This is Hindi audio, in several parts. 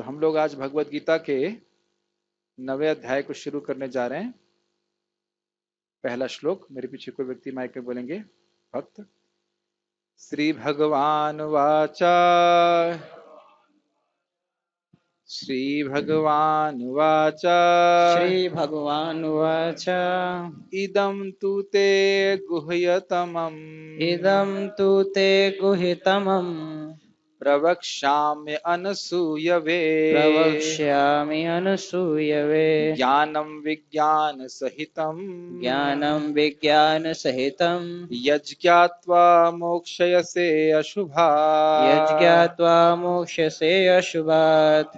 तो हम लोग आज भगवत गीता के 9वें अध्याय को शुरू करने जा रहे हैं। पहला श्लोक, मेरे पीछे कोई व्यक्ति माइक में बोलेंगे। भक्त श्री भगवान वाचा, श्री भगवान वाचा, श्रीभगवानुवाच इदं तु ते गुह्यतमम् इदं तु ते गुहितमम् प्रवक्ष्यामि अनसूयवे प्रवक्ष्यामि अनसूयवे ज्ञानं विज्ञान सहितम् ज्ञानं विज्ञानसहितं यज्ञात्वा मोक्षयसे अशुभा यज्ञात्वा मोक्ष्यसे अशुभात्।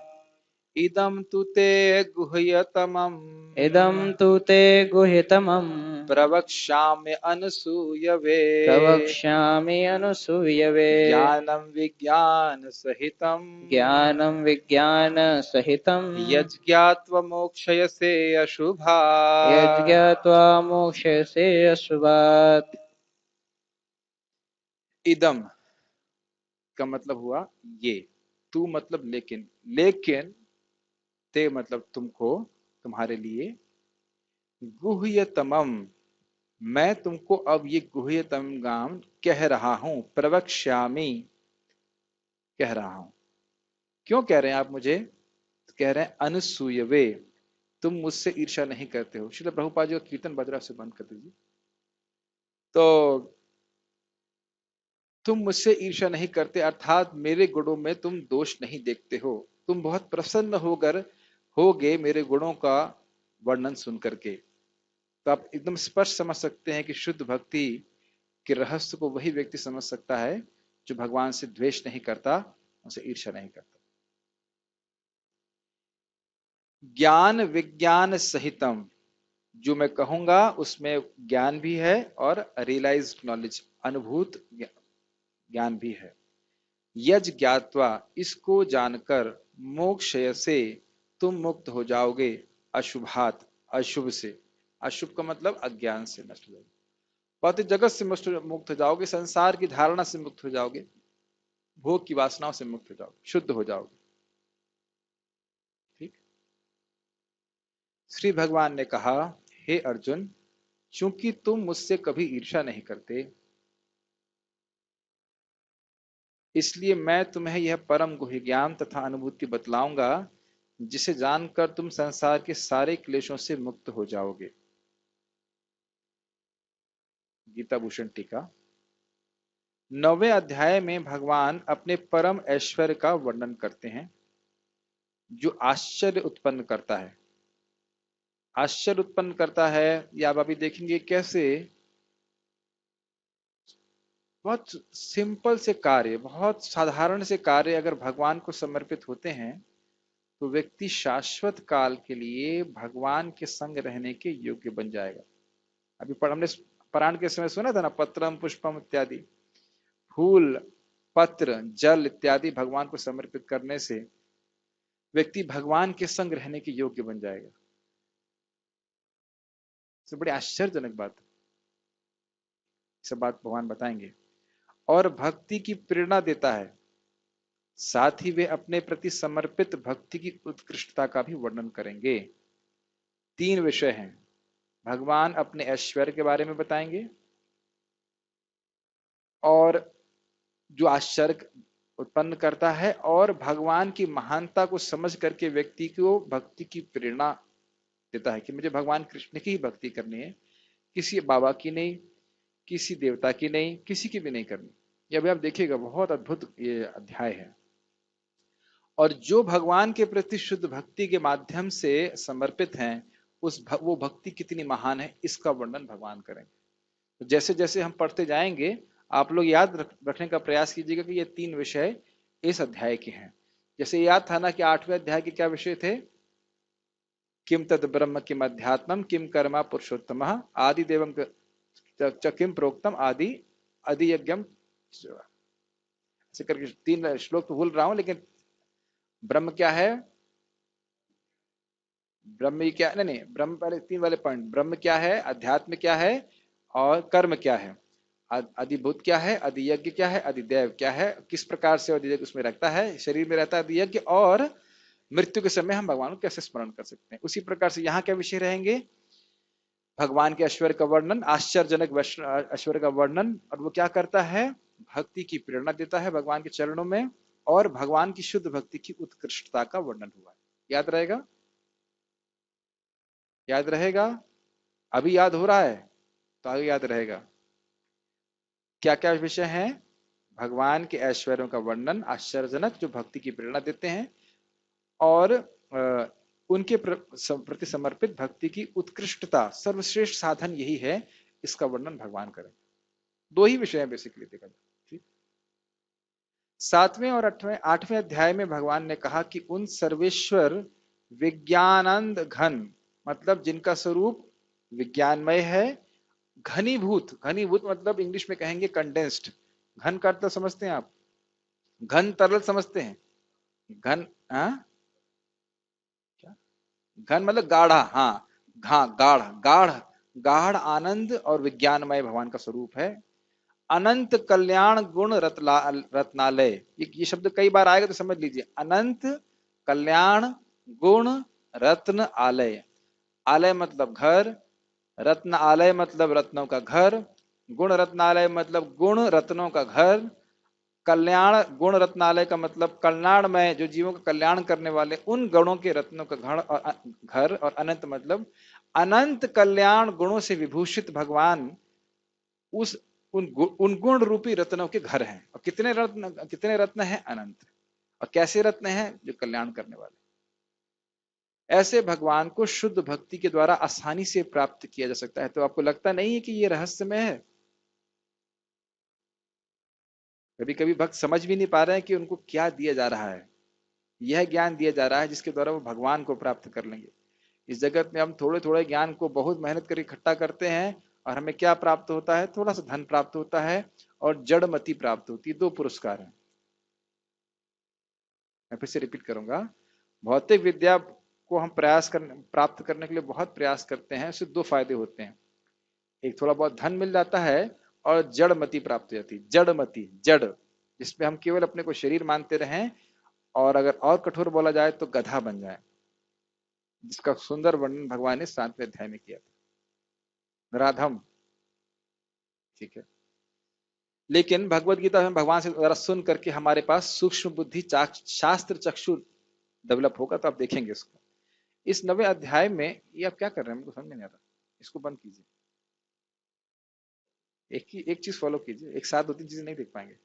इदं तु ते गुह्यतमम् इदं तु ते गुहितमम् प्रवक्ष्यामि अनसूयवे प्रवक्ष्यामि अनसूयवे ज्ञानं विज्ञान सहितम् ज्ञानं विज्ञानसहितं यज्ञात्वा मोक्षयसे अशुभा यज्ञात्वा मोक्ष्यसे अशुभात्। इदम का मतलब हुआ ये, तू मतलब लेकिन, लेकिन ते मतलब तुमको, तुम्हारे लिए, गुह्यतमम मैं तुमको अब ये गुह्यतम गाम कह रहा हूं, प्रवक्ष्यामि कह रहा हूं। क्यों कह रहे हैं आप मुझे? तो कह रहे हैं अनसूयवे, तुम मुझसे ईर्ष्या नहीं करते हो। श्रील प्रभुपाद जी का कीर्तन बज रहा से बंद कर दीजिए। तो तुम मुझसे ईर्ष्या नहीं करते, अर्थात मेरे गुणों में तुम दोष नहीं देखते हो। तुम बहुत प्रसन्न होगे मेरे गुणों का वर्णन सुन करके। तो आप एकदम स्पष्ट समझ सकते हैं कि शुद्ध भक्ति के रहस्य को वही व्यक्ति समझ सकता है जो भगवान से द्वेष नहीं करता, उनसे ईर्ष्या नहीं करता। ज्ञान विज्ञान सहितम, जो मैं कहूंगा उसमें ज्ञान भी है और रियलाइज्ड नॉलेज, अनुभूत ज्ञान भी है। यज ज्ञात्वा, इसको जानकर, मोक्षय से, तुम मुक्त हो जाओगे, अशुभात, अशुभ से। अशुभ का मतलब अज्ञान से नष्ट हो जाओगे, भौतिक जगत से मुक्त हो जाओगे, संसार की धारणा से मुक्त हो जाओगे, भोग की वासनाओं से मुक्त हो जाओगे, शुद्ध हो जाओगे। ठीक। श्री भगवान ने कहा, हे अर्जुन, चूंकि तुम मुझसे कभी ईर्ष्या नहीं करते, इसलिए मैं तुम्हें यह परम गुह्य ज्ञान तथा अनुभूति बतलाऊंगा, जिसे जानकर तुम संसार के सारे क्लेशों से मुक्त हो जाओगे। गीता भूषण टीका। 9वें अध्याय में भगवान अपने परम ऐश्वर्य का वर्णन करते हैं, जो आश्चर्य उत्पन्न करता है। आश्चर्य उत्पन्न करता है, या आप अभी देखेंगे कैसे बहुत सिंपल से कार्य, बहुत साधारण से कार्य अगर भगवान को समर्पित होते हैं तो व्यक्ति शाश्वत काल के लिए भगवान के संग रहने के योग्य बन जाएगा। अभी हमने पारायण के समय सुना था ना, पत्रम पुष्पम इत्यादि, फूल पत्र जल इत्यादि भगवान को समर्पित करने से व्यक्ति भगवान के संग रहने के योग्य बन जाएगा। तो बड़ी आश्चर्यजनक बात, सब बात भगवान बताएंगे। और भक्ति की प्रेरणा देता है, साथ ही वे अपने प्रति समर्पित भक्ति की उत्कृष्टता का भी वर्णन करेंगे। 3 विषय हैं, भगवान अपने ऐश्वर्य के बारे में बताएंगे, और जो आश्चर्य उत्पन्न करता है, और भगवान की महानता को समझ करके व्यक्ति को भक्ति की प्रेरणा देता है कि मुझे भगवान कृष्ण की ही भक्ति करनी है, किसी बाबा की नहीं, किसी देवता की नहीं, किसी की भी नहीं करनी। ये अभी आप देखिएगा, बहुत अद्भुत ये अध्याय है। और जो भगवान के प्रति शुद्ध भक्ति के माध्यम से समर्पित हैं, वो भक्ति कितनी महान है, इसका वर्णन भगवान करेंगे। तो जैसे जैसे हम पढ़ते जाएंगे, आप लोग याद रखने का प्रयास कीजिएगा कि ये 3 विषय इस अध्याय के हैं। जैसे याद था ना कि 8वें अध्याय के क्या विषय थे? किम तद ब्रह्म किम अध्यात्मम किम कर्मा पुरुषोत्तम आदि देवम च किम प्रोक्तम आदि अधियज्ञम। ऐसे करके 3 श्लोक तो भूल रहा हूं, लेकिन ब्रह्म क्या है, ब्रह्म क्या, नहीं नहीं, ब्रह्म पहले 3 वाले पॉइंट, ब्रह्म क्या है, अध्यात्म क्या है, और कर्म क्या है, अधिभूत क्या है, अधियज्ञ क्या है, अधिदेव क्या है, किस प्रकार से अधियज्ञ उसमें रखता है, शरीर में रहता है अधियज्ञ, और मृत्यु के समय हम भगवान को कैसे स्मरण कर सकते हैं। उसी प्रकार से यहाँ क्या विषय रहेंगे, भगवान के ऐश्वर्य का वर्णन, आश्चर्यजनक ऐश्वर्य का वर्णन, और वो क्या करता है, भक्ति की प्रेरणा देता है भगवान के चरणों में, और भगवान की शुद्ध भक्ति की उत्कृष्टता का वर्णन हुआ है। याद रहेगा, याद रहेगा, अभी याद हो रहा है तो आगे याद रहेगा। क्या क्या विषय हैं, भगवान के ऐश्वर्यों का वर्णन आश्चर्यजनक जो भक्ति की प्रेरणा देते हैं, और उनके प्रति समर्पित भक्ति की उत्कृष्टता, सर्वश्रेष्ठ साधन यही है, इसका वर्णन भगवान करें। दो ही विषय है बेसिकली देखा जाए। ठीक, 7वें और 8वें अध्याय में भगवान ने कहा कि उन सर्वेश्वर विज्ञानंद घन, मतलब जिनका स्वरूप विज्ञानमय है, घनीभूत, घनीभूत मतलब इंग्लिश में कहेंगे कंडेंस्ड, घन का अर्थ समझते हैं आप, घन तरल समझते हैं, घन, हाँ क्या, घन मतलब गाढ़ा, हाँ हाँ गाढ़, गाढ़, गाढ़ आनंद और विज्ञानमय भगवान का स्वरूप है। अनंत कल्याण गुण रत्नालय, ये शब्द कई बार आएगा तो समझ लीजिए, अनंत कल्याण गुण रत्न आलय, आलय मतलब घर, रत्न आलय मतलब रत्नों का घर, गुण रत्नालय मतलब गुण रत्नों का घर, कल्याण गुण रत्नालय का मतलब कल्याणमय, जो जीवों का कल्याण करने वाले उन गणों के रत्नों का घर, और अनंत मतलब अनंत कल्याण गुणों से विभूषित भगवान उस उन गुण रूपी रत्नों के घर हैं। और कितने रत्न हैं, अनंत। और कैसे रत्न हैं, जो कल्याण करने वाले। ऐसे भगवान को शुद्ध भक्ति के द्वारा आसानी से प्राप्त किया जा सकता है। तो आपको लगता नहीं है कि ये रहस्यमय है? कभी कभी भक्त समझ भी नहीं पा रहे हैं कि उनको क्या दिया जा रहा है। यह ज्ञान दिया जा रहा है जिसके द्वारा वो भगवान को प्राप्त कर लेंगे। इस जगत में हम थोड़े थोड़े ज्ञान को बहुत मेहनत कर इकट्ठा करते हैं, और हमें क्या प्राप्त होता है, थोड़ा सा धन प्राप्त होता है और जड़मति प्राप्त होती है। दो पुरस्कार हैं। मैं फिर से रिपीट करूंगा, भौतिक विद्या को हम प्राप्त करने के लिए बहुत प्रयास करते हैं, उससे दो फायदे होते हैं। एक, थोड़ा बहुत धन मिल जाता है, और जड़मति प्राप्त हो जाती है। जड़मति, जड़ जिसमें हम केवल अपने को शरीर मानते रहें, और अगर और कठोर बोला जाए तो गधा बन जाए, जिसका सुंदर वर्णन भगवान ने 7वें अध्याय में किया था, राधम। ठीक है, लेकिन भगवत गीता में भगवान से जरा सुन करके हमारे पास सूक्ष्म बुद्धि शास्त्र चक्षु डेवलप होगा, तो आप देखेंगे इसको। इस 9वें अध्याय में, ये आप क्या कर रहे हैं, मुझे समझ में नहीं आता, इसको बंद कीजिए। एक चीज फॉलो कीजिए, एक साथ दो तीन चीजें नहीं देख पाएंगे।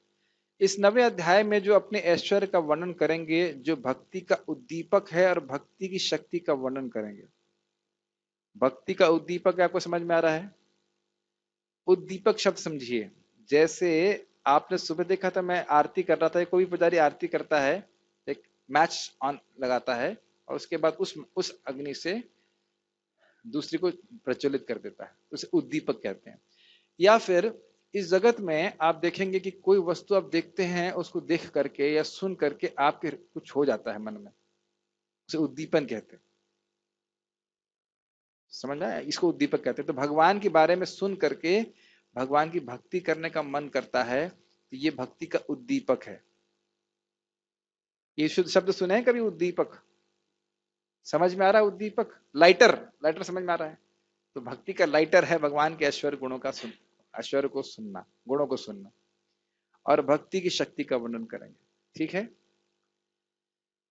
इस 9वें अध्याय में जो अपने ऐश्वर्य का वर्णन करेंगे, जो भक्ति का उद्दीपक है, और भक्ति की शक्ति का वर्णन करेंगे। भक्ति का उद्दीपक आपको समझ में आ रहा है? उद्दीपक शब्द समझिए, जैसे आपने सुबह देखा था, मैं आरती कर रहा था, कोई पुजारी आरती करता है, एक मैच ऑन लगाता है, और उसके बाद उस अग्नि से दूसरी को प्रज्वलित कर देता है, उसे उद्दीपक कहते हैं। या फिर इस जगत में आप देखेंगे कि कोई वस्तु आप देखते हैं, उसको देख करके या सुन करके आपके कुछ हो जाता है मन में, उसे उद्दीपन कहते हैं। समझ आया? इसको उद्दीपक कहते हैं। तो भगवान के बारे में सुन करके भगवान की भक्ति करने का मन करता है, तो ये भक्ति का उद्दीपक है। ये शुद्ध शब्द सुने हैं कभी, उद्दीपक? समझ में आ रहा है? उद्दीपक, लाइटर, लाइटर समझ में आ रहा है? तो भक्ति का लाइटर है भगवान के ऐश्वर्य गुणों का ऐश्वर्य को सुनना, गुणों को सुनना, और भक्ति की शक्ति का वर्णन करेंगे। ठीक है,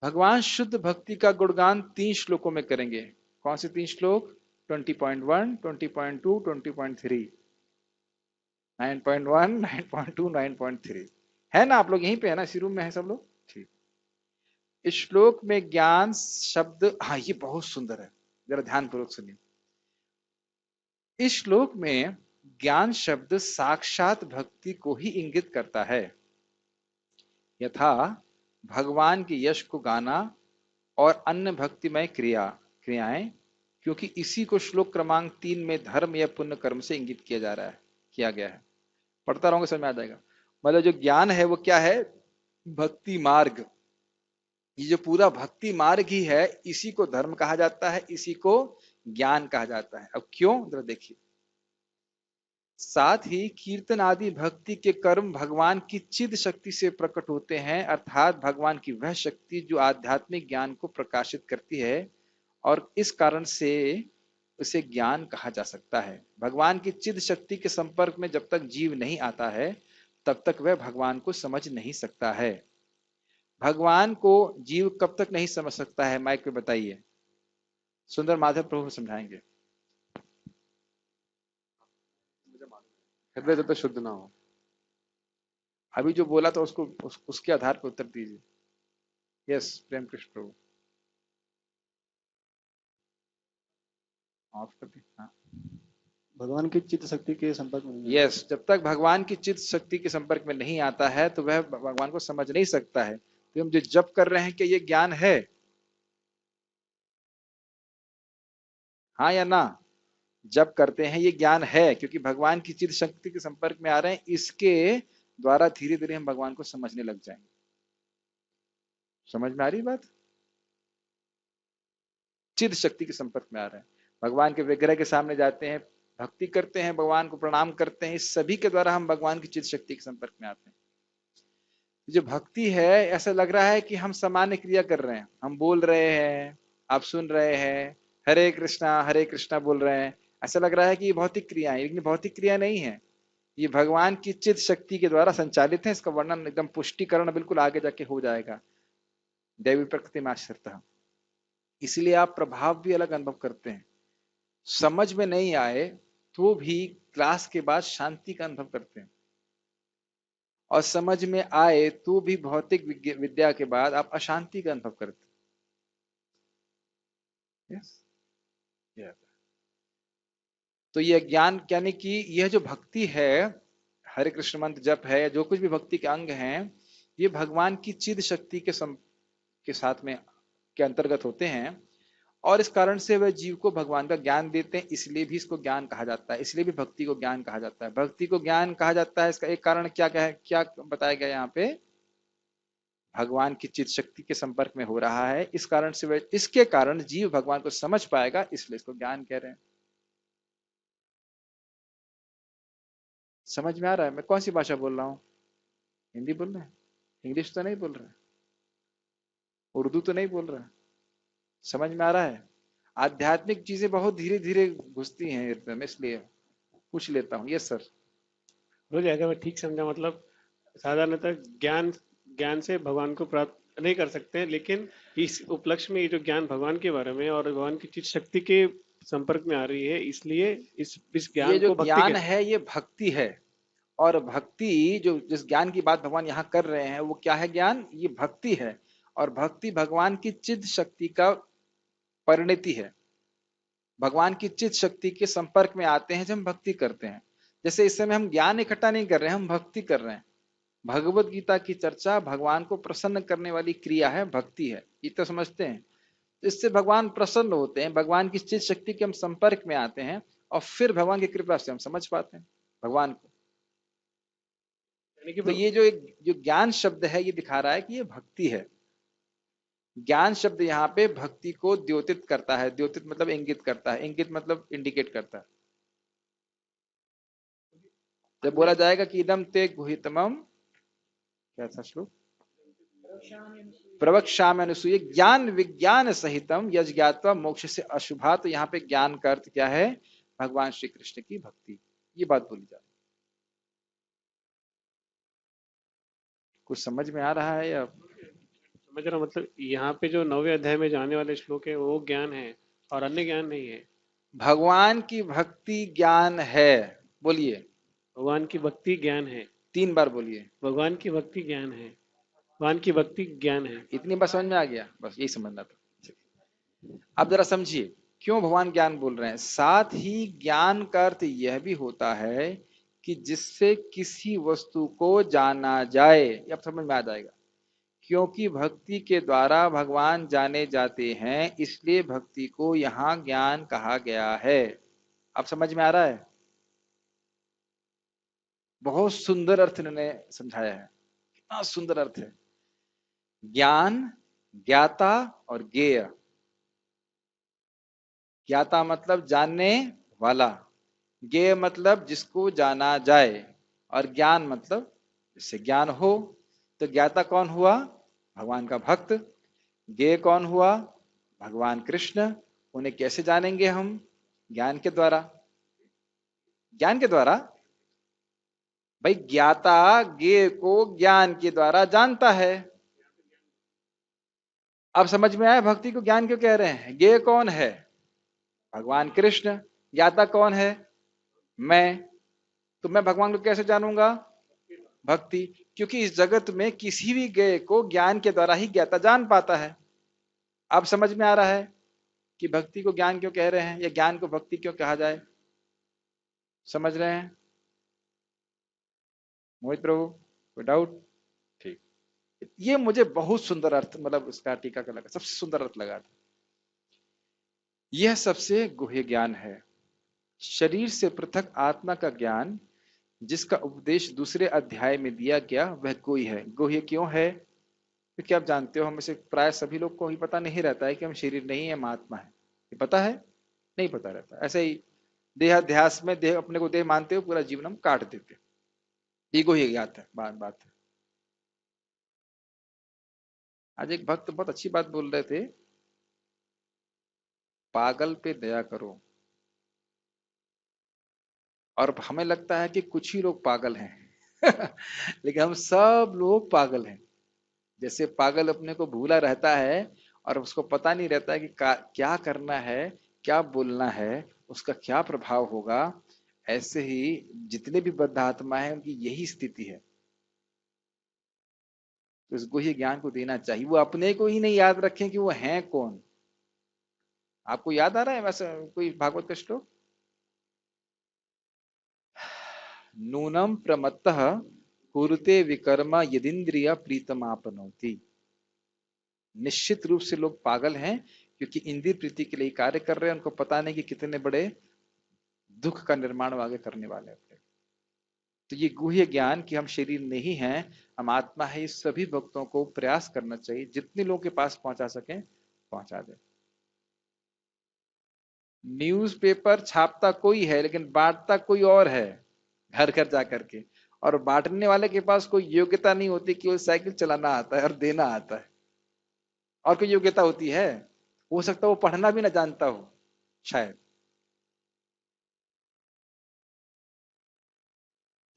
भगवान शुद्ध भक्ति का गुणगान 3 श्लोकों में करेंगे। कौन से 3 श्लोक? 20.1, 20.2, 20.3। 9.1, 9.2, 9.3 है ना? आप लोग यहीं पे है ना, इसी रूम में है सब लोग? ठीक। इस श्लोक में ज्ञान शब्द, हाँ ये बहुत सुंदर है, जरा ध्यान पूर्वक सुनिए। इस श्लोक में ज्ञान शब्द साक्षात भक्ति को ही इंगित करता है, यथा भगवान के यश को गाना और अन्य भक्तिमय क्रियाएं, क्योंकि इसी को श्लोक क्रमांक 3 में धर्म या पुण्य कर्म से इंगित किया गया है। पढ़ता रहूंगा, समझ में आ जाएगा। मतलब जो ज्ञान है वो क्या है? भक्ति मार्ग। ये जो पूरा भक्ति मार्ग ही है, इसी को धर्म कहा जाता है, इसी को ज्ञान कहा जाता है। अब क्यों, जरा देखिए। साथ ही कीर्तन आदि भक्ति के कर्म भगवान की चिद शक्ति से प्रकट होते हैं, अर्थात भगवान की वह शक्ति जो आध्यात्मिक ज्ञान को प्रकाशित करती है, और इस कारण से उसे ज्ञान कहा जा सकता है। भगवान की चिद शक्ति के संपर्क में जब तक जीव नहीं आता है तब तक वह भगवान को समझ नहीं सकता है। भगवान को जीव कब तक नहीं समझ सकता है, माइक पे बताइए। सुंदर माधव प्रभु समझाएंगे। हृदय जब तक शुद्ध ना हो। अभी जो बोला था उसको उसके आधार पर उत्तर दीजिए। Yes, Prem Krishna Prabhu. Of कर दी। हाँ, भगवान की चित्त शक्ति के संपर्क में नहीं यस, जब तक भगवान की चित्त शक्ति के संपर्क में नहीं आता है तो वह भगवान को समझ नहीं सकता है। तो हम जो जप कर रहे हैं कि ये ज्ञान है, हाँ या ना? जप करते हैं ये ज्ञान है, क्योंकि भगवान की चित्त शक्ति के संपर्क में आ रहे हैं, इसके द्वारा धीरे धीरे हम भगवान को समझने लग जाएंगे। समझ में आ रही बात? चित्त शक्ति के संपर्क में आ रहे हैं, भगवान के विग्रह के सामने जाते हैं, भक्ति करते हैं, भगवान को प्रणाम करते हैं, इस सभी के द्वारा हम भगवान की चित्त शक्ति के संपर्क में आते हैं। जो भक्ति है, ऐसा लग रहा है कि हम सामान्य क्रिया कर रहे हैं, हम बोल रहे हैं, आप सुन रहे हैं, हरे कृष्णा बोल रहे हैं, ऐसा लग रहा है कि ये भौतिक क्रिया है, लेकिन भौतिक क्रिया नहीं है, ये भगवान की चित्त शक्ति के द्वारा संचालित है। इसका वर्णन एकदम पुष्टिकरण बिल्कुल आगे जाके हो जाएगा, दैवी प्रकृति में आश्रितः। इसलिए आप प्रभाव भी अलग अनुभव करते हैं। समझ में नहीं आए तो भी क्लास के बाद शांति का अनुभव करते हैं, और समझ में आए तो भी भौतिक विद्या के बाद आप अशांति का अनुभव करते हैं। yes? yeah. तो यह ज्ञान यानी कि यह जो भक्ति है, हरे कृष्ण मंत्र जप है, जो कुछ भी भक्ति के अंग हैं, ये भगवान की चिद शक्ति के साथ में के अंतर्गत होते हैं, और इस कारण से वह जीव को भगवान का ज्ञान देते हैं, इसलिए भी इसको ज्ञान कहा जाता है, इसलिए भी भक्ति को ज्ञान कहा जाता है। भक्ति को ज्ञान कहा जाता है, इसका एक कारण क्या बताया गया यहाँ पे? भगवान की चित्त शक्ति के संपर्क में हो रहा है, इस कारण से वह, इसके कारण जीव भगवान को समझ पाएगा, इसलिए इसको ज्ञान कह रहे हैं। समझ में आ रहा है मैं कौन सी भाषा बोल रहा हूँ? हिंदी बोल रहे हैं? इंग्लिश तो नहीं बोल रहे, उर्दू तो नहीं बोल रहा? समझ में आ रहा है? आध्यात्मिक चीजें बहुत धीरे धीरे घुसती हैं हृदय में, इसलिए पूछ लेता हूँ। Yes sir. हो जाएगा, मैं ठीक समझा। मतलब साधारणतः ज्ञान ज्ञान से भगवान को प्राप्त नहीं कर सकते, लेकिन इस उपलक्ष्य में ये जो ज्ञान भगवान के बारे में और भगवान की चित्त शक्ति के संपर्क में आ रही है, इसलिए इस ये ज्ञान जो को भक्ति ज्ञान कहते हैं। है ये भक्ति है, और भक्ति जो जिस ज्ञान की बात भगवान यहाँ कर रहे हैं वो क्या है? ज्ञान, ये भक्ति है, और भक्ति भगवान की चित्त शक्ति का परिणति है। भगवान की चित्त शक्ति के संपर्क में आते हैं जब हम भक्ति करते हैं। जैसे इस समय हम ज्ञान इकट्ठा नहीं कर रहे हैं, हम भक्ति कर रहे हैं। भगवत गीता की चर्चा भगवान को प्रसन्न करने वाली क्रिया है, भक्ति है, ये तो समझते हैं। इससे भगवान प्रसन्न होते हैं, भगवान की चित्त शक्ति के हम संपर्क में आते हैं, और फिर भगवान की कृपा से हम समझ पाते हैं भगवान को। यानी कि तो ये जो ज्ञान शब्द है, ये दिखा रहा है कि ये भक्ति है। ज्ञान शब्द यहाँ पे भक्ति को द्योतित करता है। द्योतित मतलब इंगित करता है, इंगित मतलब इंडिकेट करता है। जब बोला जाएगा कि इदम ते गुहितमम, क्या था श्लोक? प्रवक्ष्यामि अनुसूय ज्ञान विज्ञान सहितम यज्ञात्वा मोक्ष से अशुभा, तो यहाँ पे ज्ञान का अर्थ क्या है? भगवान श्री कृष्ण की भक्ति, ये बात बोली जा रही। कुछ समझ में आ रहा है या? समझ रहा, मतलब यहाँ पे जो 9वें अध्याय में जाने वाले श्लोक है वो ज्ञान है और अन्य ज्ञान नहीं है। भगवान की भक्ति ज्ञान है, बोलिए। भगवान की भक्ति ज्ञान है। 3 बार बोलिए। भगवान की भक्ति ज्ञान है। भगवान की भक्ति ज्ञान है। इतनी बात समझ में आ गया? बस यही समझना था। अब जरा समझिए क्यों भगवान ज्ञान बोल रहे हैं। साथ ही ज्ञान का अर्थ यह भी होता है कि जिससे किसी वस्तु को जाना जाए, अब समझ में आ जाएगा। क्योंकि भक्ति के द्वारा भगवान जाने जाते हैं, इसलिए भक्ति को यहाँ ज्ञान कहा गया है। अब समझ में आ रहा है? बहुत सुंदर अर्थ इन्होंने समझाया है, कितना सुंदर अर्थ है। ज्ञान, ज्ञाता और ज्ञेय। ज्ञाता मतलब जानने वाला, ज्ञेय मतलब जिसको जाना जाए, और ज्ञान मतलब जिससे ज्ञान हो। तो ज्ञाता कौन हुआ? भगवान का भक्त। ज्ञेय कौन हुआ? भगवान कृष्ण। उन्हें कैसे जानेंगे हम? ज्ञान के द्वारा। ज्ञान के द्वारा। भाई ज्ञाता ज्ञेय को ज्ञान के द्वारा जानता है। अब समझ में आया भक्ति को ज्ञान क्यों कह रहे हैं? ज्ञेय कौन है? भगवान कृष्ण। ज्ञाता कौन है? मैं। तो मैं भगवान को कैसे जानूंगा? भक्ति। क्योंकि इस जगत में किसी भी ज्ञेय को ज्ञान के द्वारा ही ज्ञाता जान पाता है। अब समझ में आ रहा है कि भक्ति को ज्ञान क्यों कह रहे हैं, या ज्ञान को भक्ति क्यों कहा जाए? समझ रहे हैं मोहित प्रभु? कोई डाउट? ठीक। ये मुझे बहुत सुंदर अर्थ, मतलब उसका टीका का लगा, सबसे सुंदर अर्थ लगा था। यह सबसे गुह्य ज्ञान है, शरीर से पृथक आत्मा का ज्ञान, जिसका उपदेश दूसरे अध्याय में दिया गया, वह गुह्य है। गुह्य क्यों है? क्योंकि आप जानते हो, हम से प्राय सभी लोग को ही पता नहीं रहता है कि हम शरीर नहीं है, हम आत्मा है। ये पता है? नहीं पता रहता। ऐसे ही देहाध्यास में देह, अपने को देह मानते हो, पूरा जीवन हम काट देते। ये गुह्य ज्ञात है, बात है। आज एक भक्त बहुत अच्छी बात बोल रहे थे, पागल पे दया करो। और हमें लगता है कि कुछ ही लोग पागल हैं लेकिन हम सब लोग पागल हैं। जैसे पागल अपने को भूला रहता है और उसको पता नहीं रहता है कि क्या करना है, क्या बोलना है, उसका क्या प्रभाव होगा, ऐसे ही जितने भी बद्ध आत्मा है उनकी यही स्थिति है। तो इस गुह्य ज्ञान को देना चाहिए। वो अपने को ही नहीं याद रखें कि वो हैं कौन। आपको याद आ रहा है वैसे कोई भागवत का श्लोक? नूनम प्रमत्तः कुरुते विकर्म यदिन्द्रिय प्रीतमापनोति। निश्चित रूप से लोग पागल हैं, क्योंकि इंद्रिय प्रीति के लिए कार्य कर रहे हैं। उनको पता नहीं कि कितने बड़े दुख का निर्माण वो आगे करने वाले हैं। तो ये गुह्य ज्ञान कि हम शरीर नहीं हैं, हम आत्मा है, इस सभी भक्तों को प्रयास करना चाहिए, जितने लोगों के पास पहुंचा सकें पहुंचा दें। न्यूज़पेपर छापता कोई है लेकिन बांटता कोई और है, घर घर जा करके। और बांटने वाले के पास कोई योग्यता नहीं होती कि वो साइकिल चलाना आता है और देना आता है। और कोई योग्यता होती है? हो सकता है वो पढ़ना भी ना जानता हो शायद।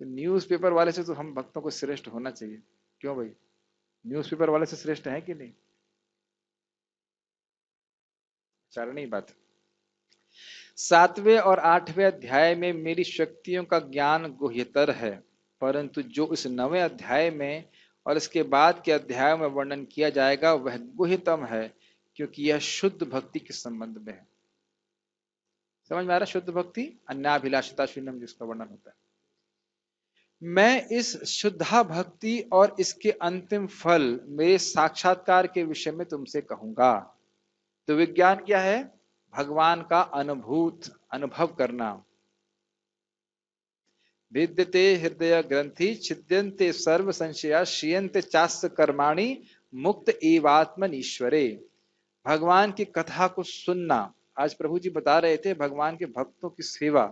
तो न्यूज़पेपर वाले से तो हम भक्तों को श्रेष्ठ होना चाहिए। क्यों भाई? न्यूज़पेपर वाले से श्रेष्ठ है कि नहीं? चारणी बात। 7वें और 8वें अध्याय में मेरी शक्तियों का ज्ञान गुह्यतर है, परंतु जो इस 9वें अध्याय में और इसके बाद के अध्याय में वर्णन किया जाएगा वह गुह्यतम है, क्योंकि यह शुद्ध भक्ति के संबंध में है। समझ में आ रहा? शुद्ध भक्ति अन्याभिलाषिता शून्यम, जिसका वर्णन होता है। मैं इस शुद्धा भक्ति और इसके अंतिम फल मेरे साक्षात्कार के विषय में तुमसे कहूंगा। तो विज्ञान क्या है? भगवान का अनुभव करना। विद्यते हृदय ग्रंथि छिद्यन्ते सर्व संशया श्रियन्ते चास्य कर्माणि मुक्त एवात्मन ईश्वरे। भगवान की कथा को सुनना। आज प्रभु जी बता रहे थे भगवान के भक्तों की सेवा।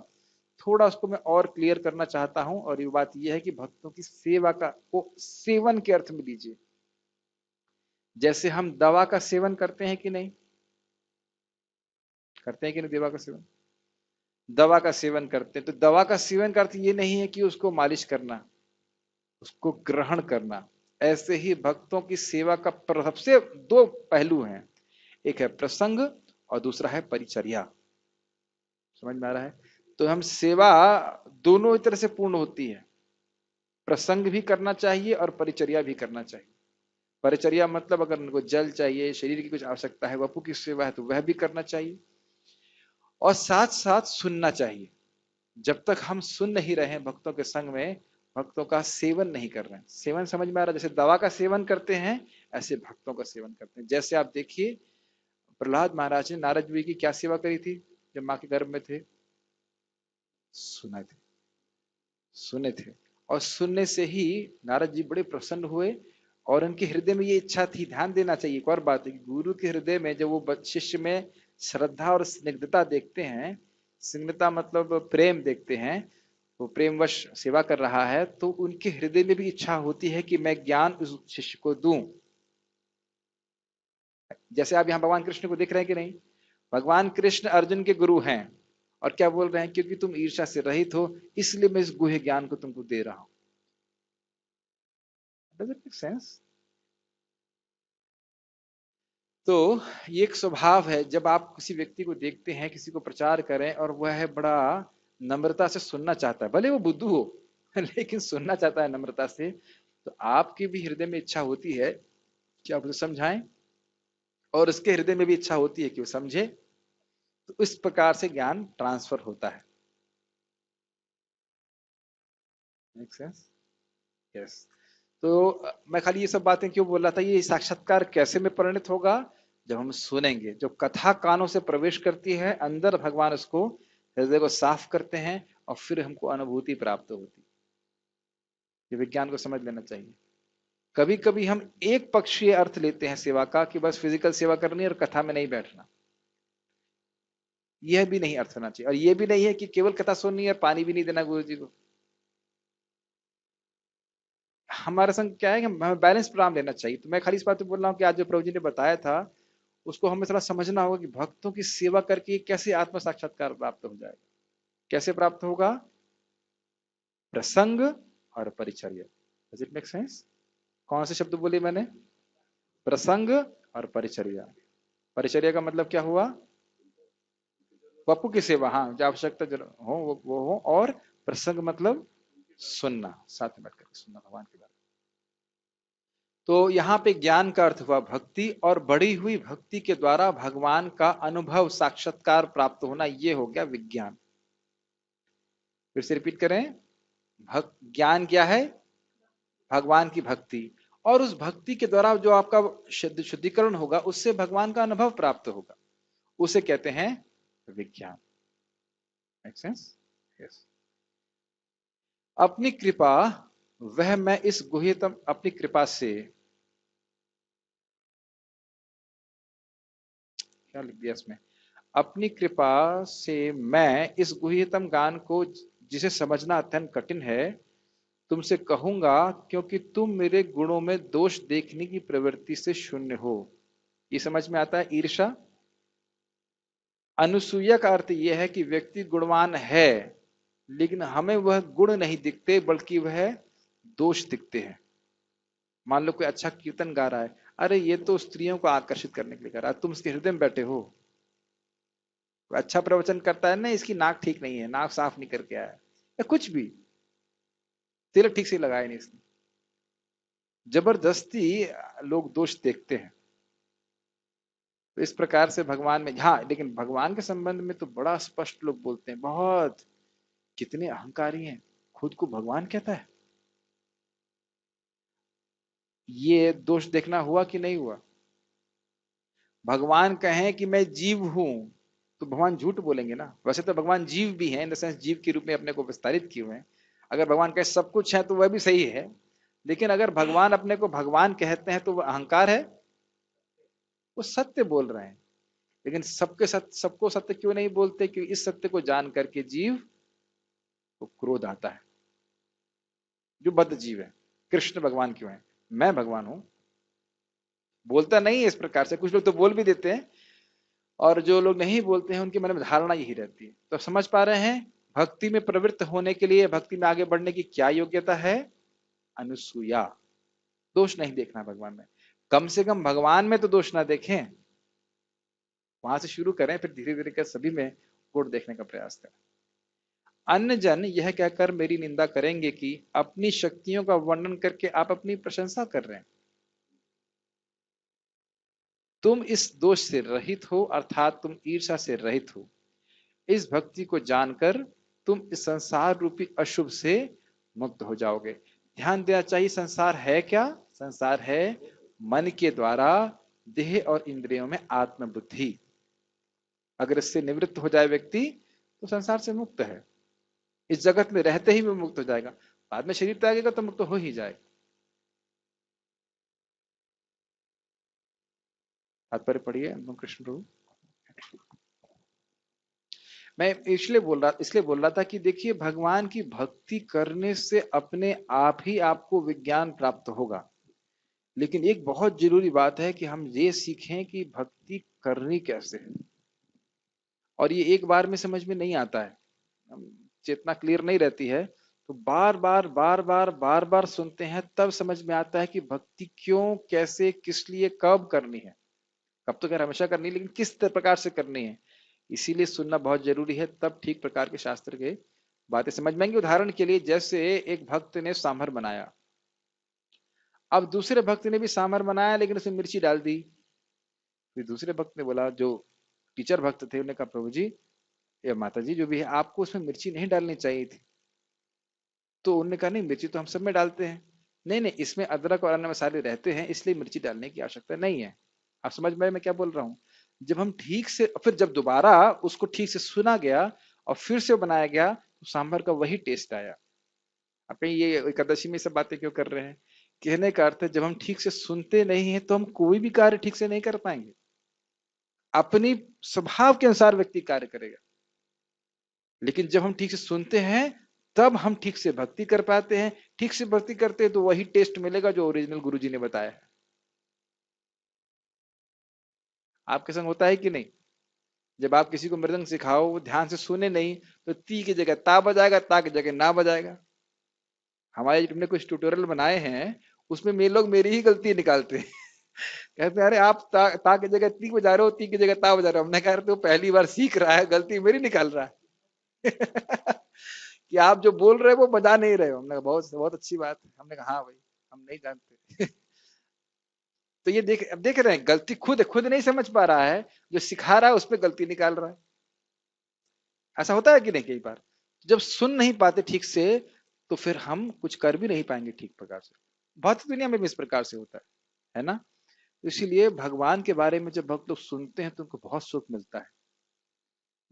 थोड़ा उसको मैं और क्लियर करना चाहता हूं, और ये बात यह है कि भक्तों की सेवा का को सेवन के अर्थ में लीजिए। जैसे हम दवा का सेवन करते हैं कि नहीं? करते हैं कि नहीं दवा का सेवन? दवा का सेवन करते हैं, तो दवा का सेवन का अर्थ ये नहीं है कि उसको मालिश करना, उसको ग्रहण करना। ऐसे ही भक्तों की सेवा का सबसे दो पहलू हैं, एक है प्रसंग और दूसरा है परिचर्या। समझ में आ रहा है? तो हम सेवा दोनों ही तरह से पूर्ण होती है। प्रसंग भी करना चाहिए और परिचर्या भी करना चाहिए। परिचर्या मतलब अगर उनको जल चाहिए, शरीर की कुछ आवश्यकता है, वपु की सेवा है, तो वह भी करना चाहिए। और साथ साथ सुनना चाहिए। जब तक हम सुन नहीं रहे हैं भक्तों के संग में, भक्तों का सेवन नहीं कर रहे हैं। सेवन समझ में आ रहा है? जैसे दवा का सेवन करते हैं, ऐसे भक्तों का सेवन करते हैं। जैसे आप देखिए, प्रहलाद महाराज ने नारद जी की क्या सेवा करी थी जब माँ के गर्भ में थे? सुने थे। और सुनने से ही नारद जी बड़े प्रसन्न हुए, और उनके हृदय में ये इच्छा थी। ध्यान देना चाहिए एक और बात है कि गुरु के हृदय में जब वो शिष्य में श्रद्धा और स्निग्धता देखते हैं, स्निग्धता मतलब प्रेम देखते हैं, वो प्रेमवश सेवा कर रहा है, तो उनके हृदय में भी इच्छा होती है कि मैं ज्ञान उस शिष्य को दूं। जैसे आप यहाँ भगवान कृष्ण को देख रहे हैं कि नहीं? भगवान कृष्ण अर्जुन के गुरु हैं, और क्या बोल रहे हैं? क्योंकि तुम ईर्ष्या से रहित हो, इसलिए मैं इस गुह्य ज्ञान को तुमको दे रहा हूं। Does it make sense? तो ये एक स्वभाव है, जब आप किसी व्यक्ति को देखते हैं, किसी को प्रचार करें और वह है बड़ा नम्रता से सुनना चाहता है, भले वो बुद्धू हो लेकिन सुनना चाहता है नम्रता से, तो आपकी भी हृदय में इच्छा होती है कि आप उसे समझाएं, और उसके हृदय में भी इच्छा होती है कि वो समझे। तो इस प्रकार से ज्ञान ट्रांसफर होता है। Make sense? यस। तो मैं खाली ये सब बातें क्यों बोल रहा था, ये साक्षात्कार कैसे में परिणत होगा? जब हम सुनेंगे, जब कथा कानों से प्रवेश करती है अंदर, भगवान उसको हृदय को साफ करते हैं, और फिर हमको अनुभूति प्राप्त होती है। ये विज्ञान को समझ लेना चाहिए। कभी कभी हम एक पक्षीय अर्थ लेते हैं सेवा का, कि बस फिजिकल सेवा करनी है और कथा में नहीं बैठना। यह भी नहीं अर्थ होना चाहिए, और यह भी नहीं है कि केवल कथा सुननी है, पानी भी नहीं देना गुरु जी को। हमारा संग क्या है कि हमें बैलेंस प्रोग्राम लेना चाहिए। तो मैं खाली इस बात पे बोल रहा हूँ कि आज जो प्रभु जी ने बताया था, उसको हमें थोड़ा समझना होगा कि भक्तों की सेवा करके कैसे आत्म साक्षात्कार प्राप्त हो जाएगा। कैसे प्राप्त होगा? प्रसंग और परिचर्या। Does it make sense? कौन से शब्द बोले मैंने? प्रसंग और परिचर्या। परिचर्या का मतलब क्या हुआ? पप्पू की सेवा, हाँ, जो आवश्यकता हो वो हो। और प्रसंग मतलब सुनना, साथ में बैठ करके सुनना भगवान की बात। तो यहाँ पे ज्ञान का अर्थ हुआ भक्ति, और बढ़ी हुई भक्ति के द्वारा भगवान का अनुभव साक्षात्कार प्राप्त होना, ये हो गया विज्ञान। फिर से रिपीट करें, ज्ञान क्या है? भगवान की भक्ति, और उस भक्ति के द्वारा जो आपका शुद्धिकरण होगा, उससे भगवान का अनुभव प्राप्त होगा, उसे कहते हैं विज्ञान। Make sense? यस। अपनी कृपा, वह मैं इस गुह्यतम, अपनी कृपा से, क्या लिख दिया इसमें? अपनी कृपा से मैं इस गुह्यतम ज्ञान को, जिसे समझना अत्यंत कठिन है, तुमसे कहूंगा, क्योंकि तुम मेरे गुणों में दोष देखने की प्रवृत्ति से शून्य हो। ये समझ में आता है? ईर्षा। अनुसूया का अर्थ यह है कि व्यक्ति गुणवान है, लेकिन हमें वह गुण नहीं दिखते, बल्कि वह दोष दिखते हैं। मान लो कोई अच्छा कीर्तन गा रहा है, अरे ये तो स्त्रियों को आकर्षित करने के लिए गा रहा है, तुम उसके हृदय में बैठे हो। अच्छा प्रवचन करता है ना, इसकी नाक ठीक नहीं है, नाक साफ नहीं करके आया, या कुछ भी, तिलक ठीक से लगाया नहीं इसने। जबरदस्ती लोग दोष देखते हैं। तो इस प्रकार से भगवान में, हाँ, लेकिन भगवान के संबंध में तो बड़ा स्पष्ट लोग बोलते हैं, बहुत, कितने अहंकारी हैं, खुद को भगवान कहता है। ये दोष देखना हुआ कि नहीं हुआ? भगवान कहें कि मैं जीव हूं, तो भगवान झूठ बोलेंगे ना। वैसे तो भगवान जीव भी हैं, इन द सेंस जीव के रूप में अपने को विस्तारित किए हुए हैं। अगर भगवान कहे सब कुछ है तो वह भी सही है, लेकिन अगर भगवान अपने को भगवान कहते हैं तो वह अहंकार है? वो सत्य बोल रहे हैं। लेकिन सबके सत्य, सबको सत्य क्यों नहीं बोलते? क्योंकि इस सत्य को जान करके जीव को क्रोध आता है। जो बद्ध जीव है, कृष्ण भगवान क्यों है? मैं भगवान हूं, बोलता नहीं है इस प्रकार से। कुछ लोग तो बोल भी देते हैं, और जो लोग नहीं बोलते हैं उनके मन में धारणा यही रहती है। तो समझ पा रहे हैं, भक्ति में प्रवृत्त होने के लिए, भक्ति में आगे बढ़ने की क्या योग्यता है? अनुसूया। दोष नहीं देखना भगवान में, कम से कम भगवान में तो दोष ना देखें। वहां से शुरू करें, फिर धीरे धीरे कर सभी में गुण देखने का प्रयास करें। अन्य जन यह कहकर मेरी निंदा करेंगे कि अपनी शक्तियों का वर्णन करके आप अपनी प्रशंसा कर रहे हैं। तुम इस दोष से रहित हो, अर्थात तुम ईर्षा से रहित हो। इस भक्ति को जानकर तुम इस संसार रूपी अशुभ से मुक्त हो जाओगे। ध्यान देना चाहिए, संसार है क्या? संसार है मन के द्वारा देह और इंद्रियों में आत्मबुद्धि। अगर इससे निवृत्त हो जाए व्यक्ति, तो संसार से मुक्त है। इस जगत में रहते ही वो मुक्त हो जाएगा, बाद में शरीर त्यागेगा तो मुक्त हो ही जाएगा। तात्पर्य पढ़िए कृष्ण प्रभु। मैं इसलिए बोल रहा था कि देखिए भगवान की भक्ति करने से अपने आप ही आपको विज्ञान प्राप्त होगा, लेकिन एक बहुत जरूरी बात है कि हम ये सीखें कि भक्ति करनी कैसे है। और ये एक बार में समझ में नहीं आता है, चेतना क्लियर नहीं रहती है, तो बार बार सुनते हैं तब समझ में आता है कि भक्ति क्यों, कैसे, किस लिए, कब करनी है। कब तो खैर हमेशा करनी है, लेकिन किस प्रकार से करनी है, इसीलिए सुनना बहुत जरूरी है, तब ठीक प्रकार के शास्त्र के बातें समझ में आएंगी। उदाहरण के लिए जैसे एक भक्त ने सांभर बनाया, अब दूसरे भक्त ने भी सांभर बनाया लेकिन उसमें मिर्ची डाल दी। फिर दूसरे भक्त ने बोला, जो टीचर भक्त थे, उन्होंने कहा प्रभु जी या माता जी जो भी है, आपको उसमें मिर्ची नहीं डालनी चाहिए थी। तो उन्होंने कहा नहीं, मिर्ची तो हम सब में डालते हैं। नहीं नहीं, इसमें अदरक और अन्य मसाले रहते हैं, इसलिए मिर्ची डालने की आवश्यकता नहीं है। आप समझ में मैं क्या बोल रहा हूँ? जब हम ठीक से, फिर जब दोबारा उसको ठीक से सुना गया और फिर से बनाया गया, तो सांभर का वही टेस्ट आया। आप कहीं ये एकादशी में सब बातें क्यों कर रहे हैं? कहने का अर्थ है जब हम ठीक से सुनते नहीं है तो हम कोई भी कार्य ठीक से नहीं कर पाएंगे। अपनी स्वभाव के अनुसार व्यक्ति कार्य करेगा, लेकिन जब हम ठीक से सुनते हैं तब हम ठीक से भक्ति कर पाते हैं। ठीक से भक्ति करते हैं तो वही टेस्ट मिलेगा जो ओरिजिनल गुरुजी ने बताया है। आपके संग होता है कि नहीं? जब आप किसी को मृदंग सिखाओ, वो ध्यान से सुने नहीं, तो ती की जगह ता बजाएगा, ता की जगह ना बजाएगा। हमारे तुमने कुछ ट्यूटोरियल बनाए हैं, उसमें मेरे लोग मेरी ही गलती निकालते हैं। कहते हैं अरे आप ता की जगह ती बजा रहे हो, ती की जगह ता बजा रहे हो। हमने कहा तो पहली बार सीख रहा है, गलती मेरी निकाल रहा है। कि आप जो बोल रहे हो वो बजा नहीं रहे हो। हमने कहा बहुत बहुत अच्छी बात है। हमने कहा हाँ भाई, हम नहीं जानते। तो ये अब देख रहे हैं, गलती खुद नहीं समझ पा रहा है, जो सिखा रहा है उस पर गलती निकाल रहा है। ऐसा होता है कि नहीं कई बार? जब सुन नहीं पाते ठीक से, तो फिर हम कुछ कर भी नहीं पाएंगे ठीक प्रकार से। बहुत दुनिया में भी इस प्रकार से होता है ना? तो इसीलिए भगवान के बारे में जब भक्त लोग सुनते हैं तो उनको बहुत सुख मिलता है।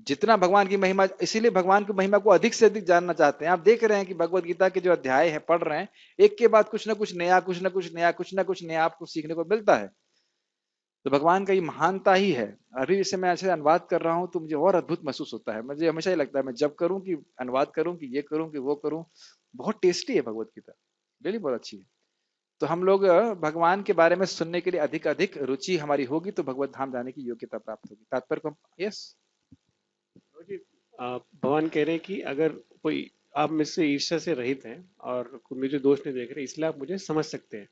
जितना भगवान की महिमा, इसीलिए भगवान की महिमा को अधिक से अधिक जानना चाहते हैं। आप देख रहे हैं कि भगवत गीता के जो अध्याय है पढ़ रहे हैं, एक के बाद कुछ ना कुछ नया, कुछ ना कुछ नया, कुछ ना कुछ नया आपको सीखने को मिलता है। तो भगवान का ये महानता ही है। अभी जैसे मैं ऐसे अनुवाद कर रहा हूँ तो मुझे और अद्भुत महसूस होता है। मुझे हमेशा ही लगता है मैं जब करूँ कि अनुवाद करूँ, कि ये करूँ कि वो करूँ, बहुत टेस्टी है भगवत गीता, रियली बहुत अच्छी है। तो हम लोग भगवान के बारे में सुनने के लिए अधिक अधिक रुचि हमारी होगी तो भगवत धाम जाने की योग्यता प्राप्त होगी। तात्पर्य को यस। भगवान कह रहे हैं कि अगर कोई आप में से ईर्ष्या से रहित हैं और कोई मुझे दोष नहीं देख रहे, इसलिए आप मुझे समझ सकते हैं।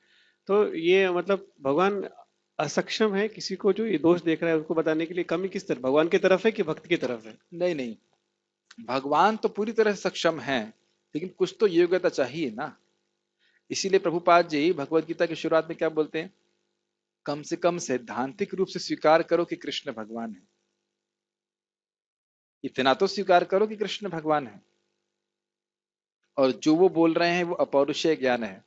तो ये मतलब भगवान असक्षम है किसी को जो ये दोष देख रहा है उसको बताने के लिए? कमी किस तरफ, भगवान की तरफ है कि भक्त की तरफ है? नहीं नहीं, भगवान तो पूरी तरह से सक्षम है, लेकिन कुछ तो योग्यता चाहिए ना। इसीलिए प्रभुपाद जी भगवत गीता की शुरुआत में क्या बोलते हैं? कम से कम सैद्धांतिक रूप से स्वीकार करो कि कृष्ण भगवान है। इतना तो स्वीकार करो कि कृष्ण भगवान है, और जो वो बोल रहे हैं वो अपौरुषेय ज्ञान है,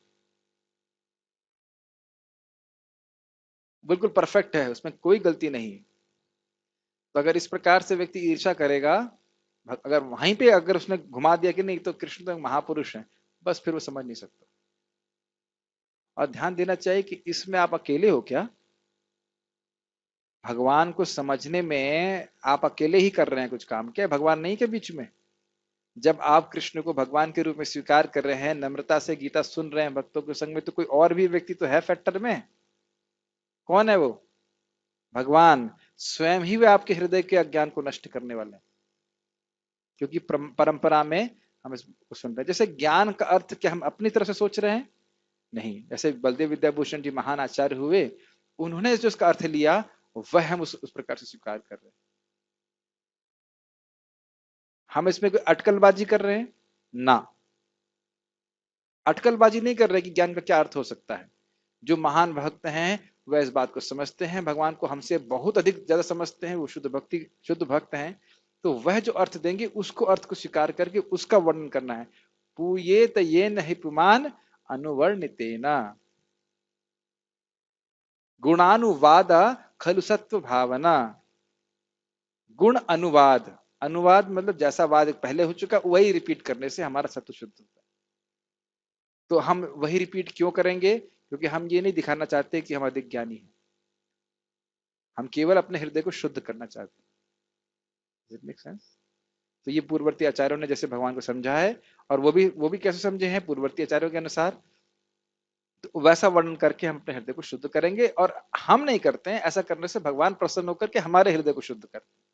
बिल्कुल परफेक्ट है, उसमें कोई गलती नहीं। तो अगर इस प्रकार से व्यक्ति ईर्ष्या करेगा, अगर वहीं पे अगर उसने घुमा दिया कि नहीं तो कृष्ण तो महापुरुष है, बस फिर वो समझ नहीं सकता। और ध्यान देना चाहिए कि इसमें आप अकेले हो क्या? भगवान को समझने में आप अकेले ही कर रहे हैं कुछ काम, क्या भगवान नहीं के बीच में? जब आप कृष्ण को भगवान के रूप में स्वीकार कर रहे हैं, नम्रता से गीता सुन रहे हैं भक्तों के संग में, तो कोई और भी व्यक्ति तो है फैक्टर में। कौन है वो? भगवान स्वयं ही वे आपके हृदय के अज्ञान को नष्ट करने वाले हैं। क्योंकि परंपरा में हम इसको सुन रहे हैं। जैसे ज्ञान का अर्थ क्या हम अपनी तरफ से सोच रहे हैं? नहीं। जैसे बलदेव विद्याभूषण जी महान आचार्य हुए, उन्होंने जो उसका अर्थ लिया वह हम उस प्रकार से स्वीकार कर रहे हैं। हम इसमें कोई अटकलबाजी कर रहे हैं ना, अटकलबाजी नहीं कर रहे कि ज्ञान का क्या अर्थ हो सकता है। जो महान भक्त हैं वह इस बात को समझते हैं, भगवान को हमसे बहुत अधिक ज्यादा समझते हैं, वो शुद्ध भक्त हैं। तो वह जो अर्थ देंगे उसको अर्थ को स्वीकार करके उसका वर्णन करना है। पूयेत ये नहीं पुमान अनुवर्णितेना गुणानुवाद खलु सत्व भावना। गुण अनुवाद, अनुवाद मतलब जैसा वाद पहले हो चुका वही रिपीट करने से हमारा सत्व शुद्ध होता है। तो हम वही रिपीट क्यों करेंगे? क्योंकि हम ये नहीं दिखाना चाहते कि हम अधिक ज्ञानी हैं, हम केवल अपने हृदय को शुद्ध करना चाहते हैं। Does it make sense? तो ये पूर्ववर्ती आचार्यों ने जैसे भगवान को समझा है, और वो भी कैसे समझे हैं पूर्ववर्ती आचार्यों के अनुसार, तो वैसा वर्णन करके हम अपने हृदय को शुद्ध करेंगे। और हम नहीं करते हैं, ऐसा करने से भगवान प्रसन्न होकर के हमारे हृदय को शुद्ध करते हैं।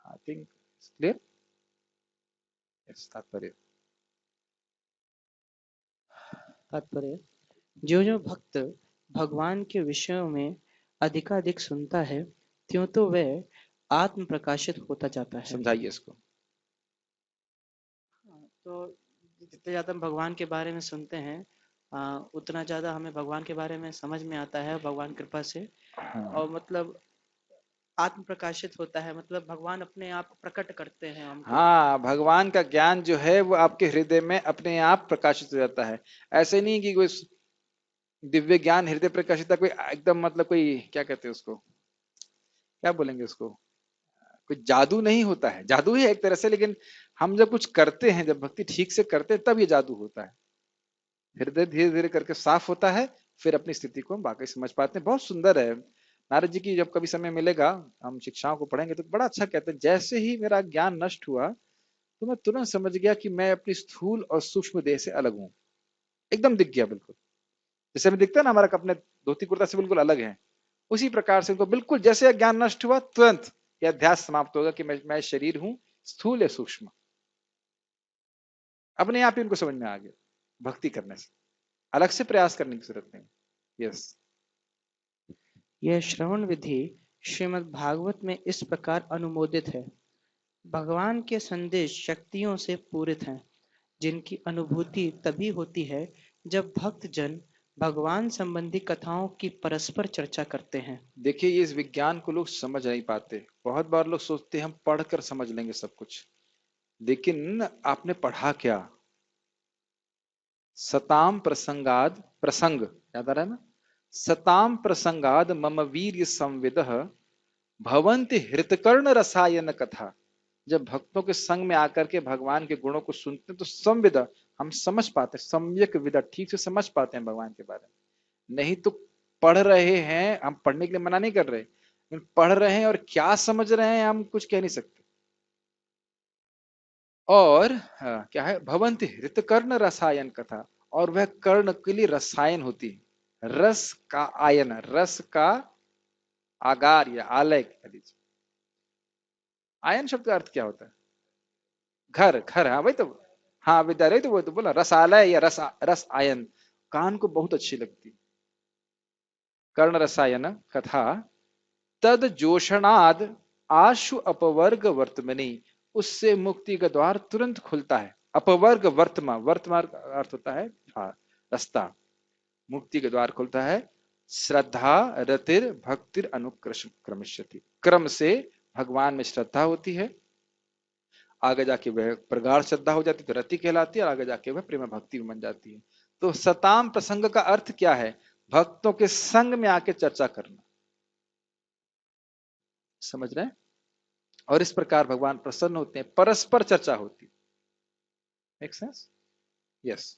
I think clear. यस, तात्पर्य। तात्पर्य, जो जो भक्त भगवान के विषयों में अधिकाधिक सुनता है, त्यों तो वह आत्म प्रकाशित होता जाता है। समझाइए इसको। तो जितने ज्यादा हम भगवान के बारे में सुनते हैं, उतना ज्यादा हमें भगवान के बारे में समझ में आता है भगवान कृपा से। हाँ, और मतलब आत्म प्रकाशित होता है, मतलब भगवान अपने आप प्रकट करते हैं हमको। हाँ, भगवान का ज्ञान जो है वो आपके हृदय में अपने आप प्रकाशित हो जाता है। ऐसे नहीं कि कोई दिव्य ज्ञान हृदय प्रकाशित, कोई एकदम मतलब कोई क्या कहते हैं उसको, क्या बोलेंगे उसको, कोई जादू नहीं होता है। जादू ही है एक तरह से, लेकिन हम जब कुछ करते हैं, जब भक्ति ठीक से करते हैं, तब ये जादू होता है। हृदय धीरे धीरे करके साफ होता है, फिर अपनी स्थिति को हम वाकई समझ पाते हैं। बहुत सुंदर है। नारद जी की जब कभी समय मिलेगा, हम शिक्षाओं को पढ़ेंगे तो बड़ा अच्छा कहते हैं, जैसे ही मेरा ज्ञान नष्ट हुआ तो मैं तुरंत समझ गया कि मैं अपनी स्थूल और सूक्ष्म देह से अलग हूँ। एकदम दिख गया बिल्कुल, जैसे हमें दिखता है ना हमारा कपड़े धोती कुर्ता से बिल्कुल अलग है। उसी प्रकार से उनको बिल्कुल जैसे ज्ञान नष्ट हुआ, तुरंत यह अध्यास समाप्त होगा कि मैं शरीर हूं, स्थूल या सूक्ष्म। अपने आप ही उनको समझ में आ गया, भक्ति करने से, अलग से प्रयास करने की जरूरत नहीं। यस। यह श्रवण विधि श्रीमद् भागवत में इस प्रकार अनुमोदित है। भगवान के संदेश शक्तियों से पूरित हैं, जिनकी अनुभूति तभी होती है जब भक्त जन भगवान संबंधी कथाओं की परस्पर चर्चा करते हैं। देखिए, ये इस विज्ञान को लोग समझ नहीं पाते। बहुत बार लोग सोचते हैं हम पढ़कर समझ लेंगे सब कुछ, लेकिन आपने पढ़ा क्या? सताम प्रसंगाद, प्रसंग याद आ रहा है ना? सताम प्रसंगाद मम वीर्य संविदः भवन्ति हृतकर्ण रसायन कथा। जब भक्तों के संग में आकर के भगवान के गुणों को सुनते हैं तो संविदा, हम समझ पाते हैं, सम्यक विदा, ठीक से समझ पाते हैं भगवान के बारे में। नहीं तो पढ़ रहे हैं, हम पढ़ने के लिए मना नहीं कर रहे, लेकिन पढ़ रहे हैं और क्या समझ रहे हैं हम कुछ कह नहीं सकते। और क्या है, भवंति हृतकर्ण रसायन कथा, और वह कर्ण के लिए रसायन होती है, रस का आयन, रस का आगार या आलय कह लीजिए। आयन शब्द का अर्थ क्या होता है? घर, घर, हाँ वही तो, हाँ विद्यालय तो वो तो बोला, रसालय या रस आयन। कान को बहुत अच्छी लगती। कर्ण रसायन कथा तद जोषणाद आशु अपवर्ग वर्तमनी, उससे मुक्ति का द्वार तुरंत खुलता है। अपवर्ग वर्तमा, वर्तमान का अर्थ होता है हाँ रास्ता, मुक्ति के द्वार खुलता है। श्रद्धा रतिर भक्तिर अनुक्रमिष्यति, क्रम से भगवान में श्रद्धा होती है, आगे जाके वह प्रगाढ़ श्रद्धा हो जाती है तो रति कहलाती है, और आगे जाके वह प्रेम भक्ति में बन जाती है। तो सताम प्रसंग का अर्थ क्या है? भक्तों के संग में आके चर्चा करना, समझ रहे हैं? और इस प्रकार भगवान प्रसन्न होते हैं, परस्पर चर्चा होती है। Make sense? यस।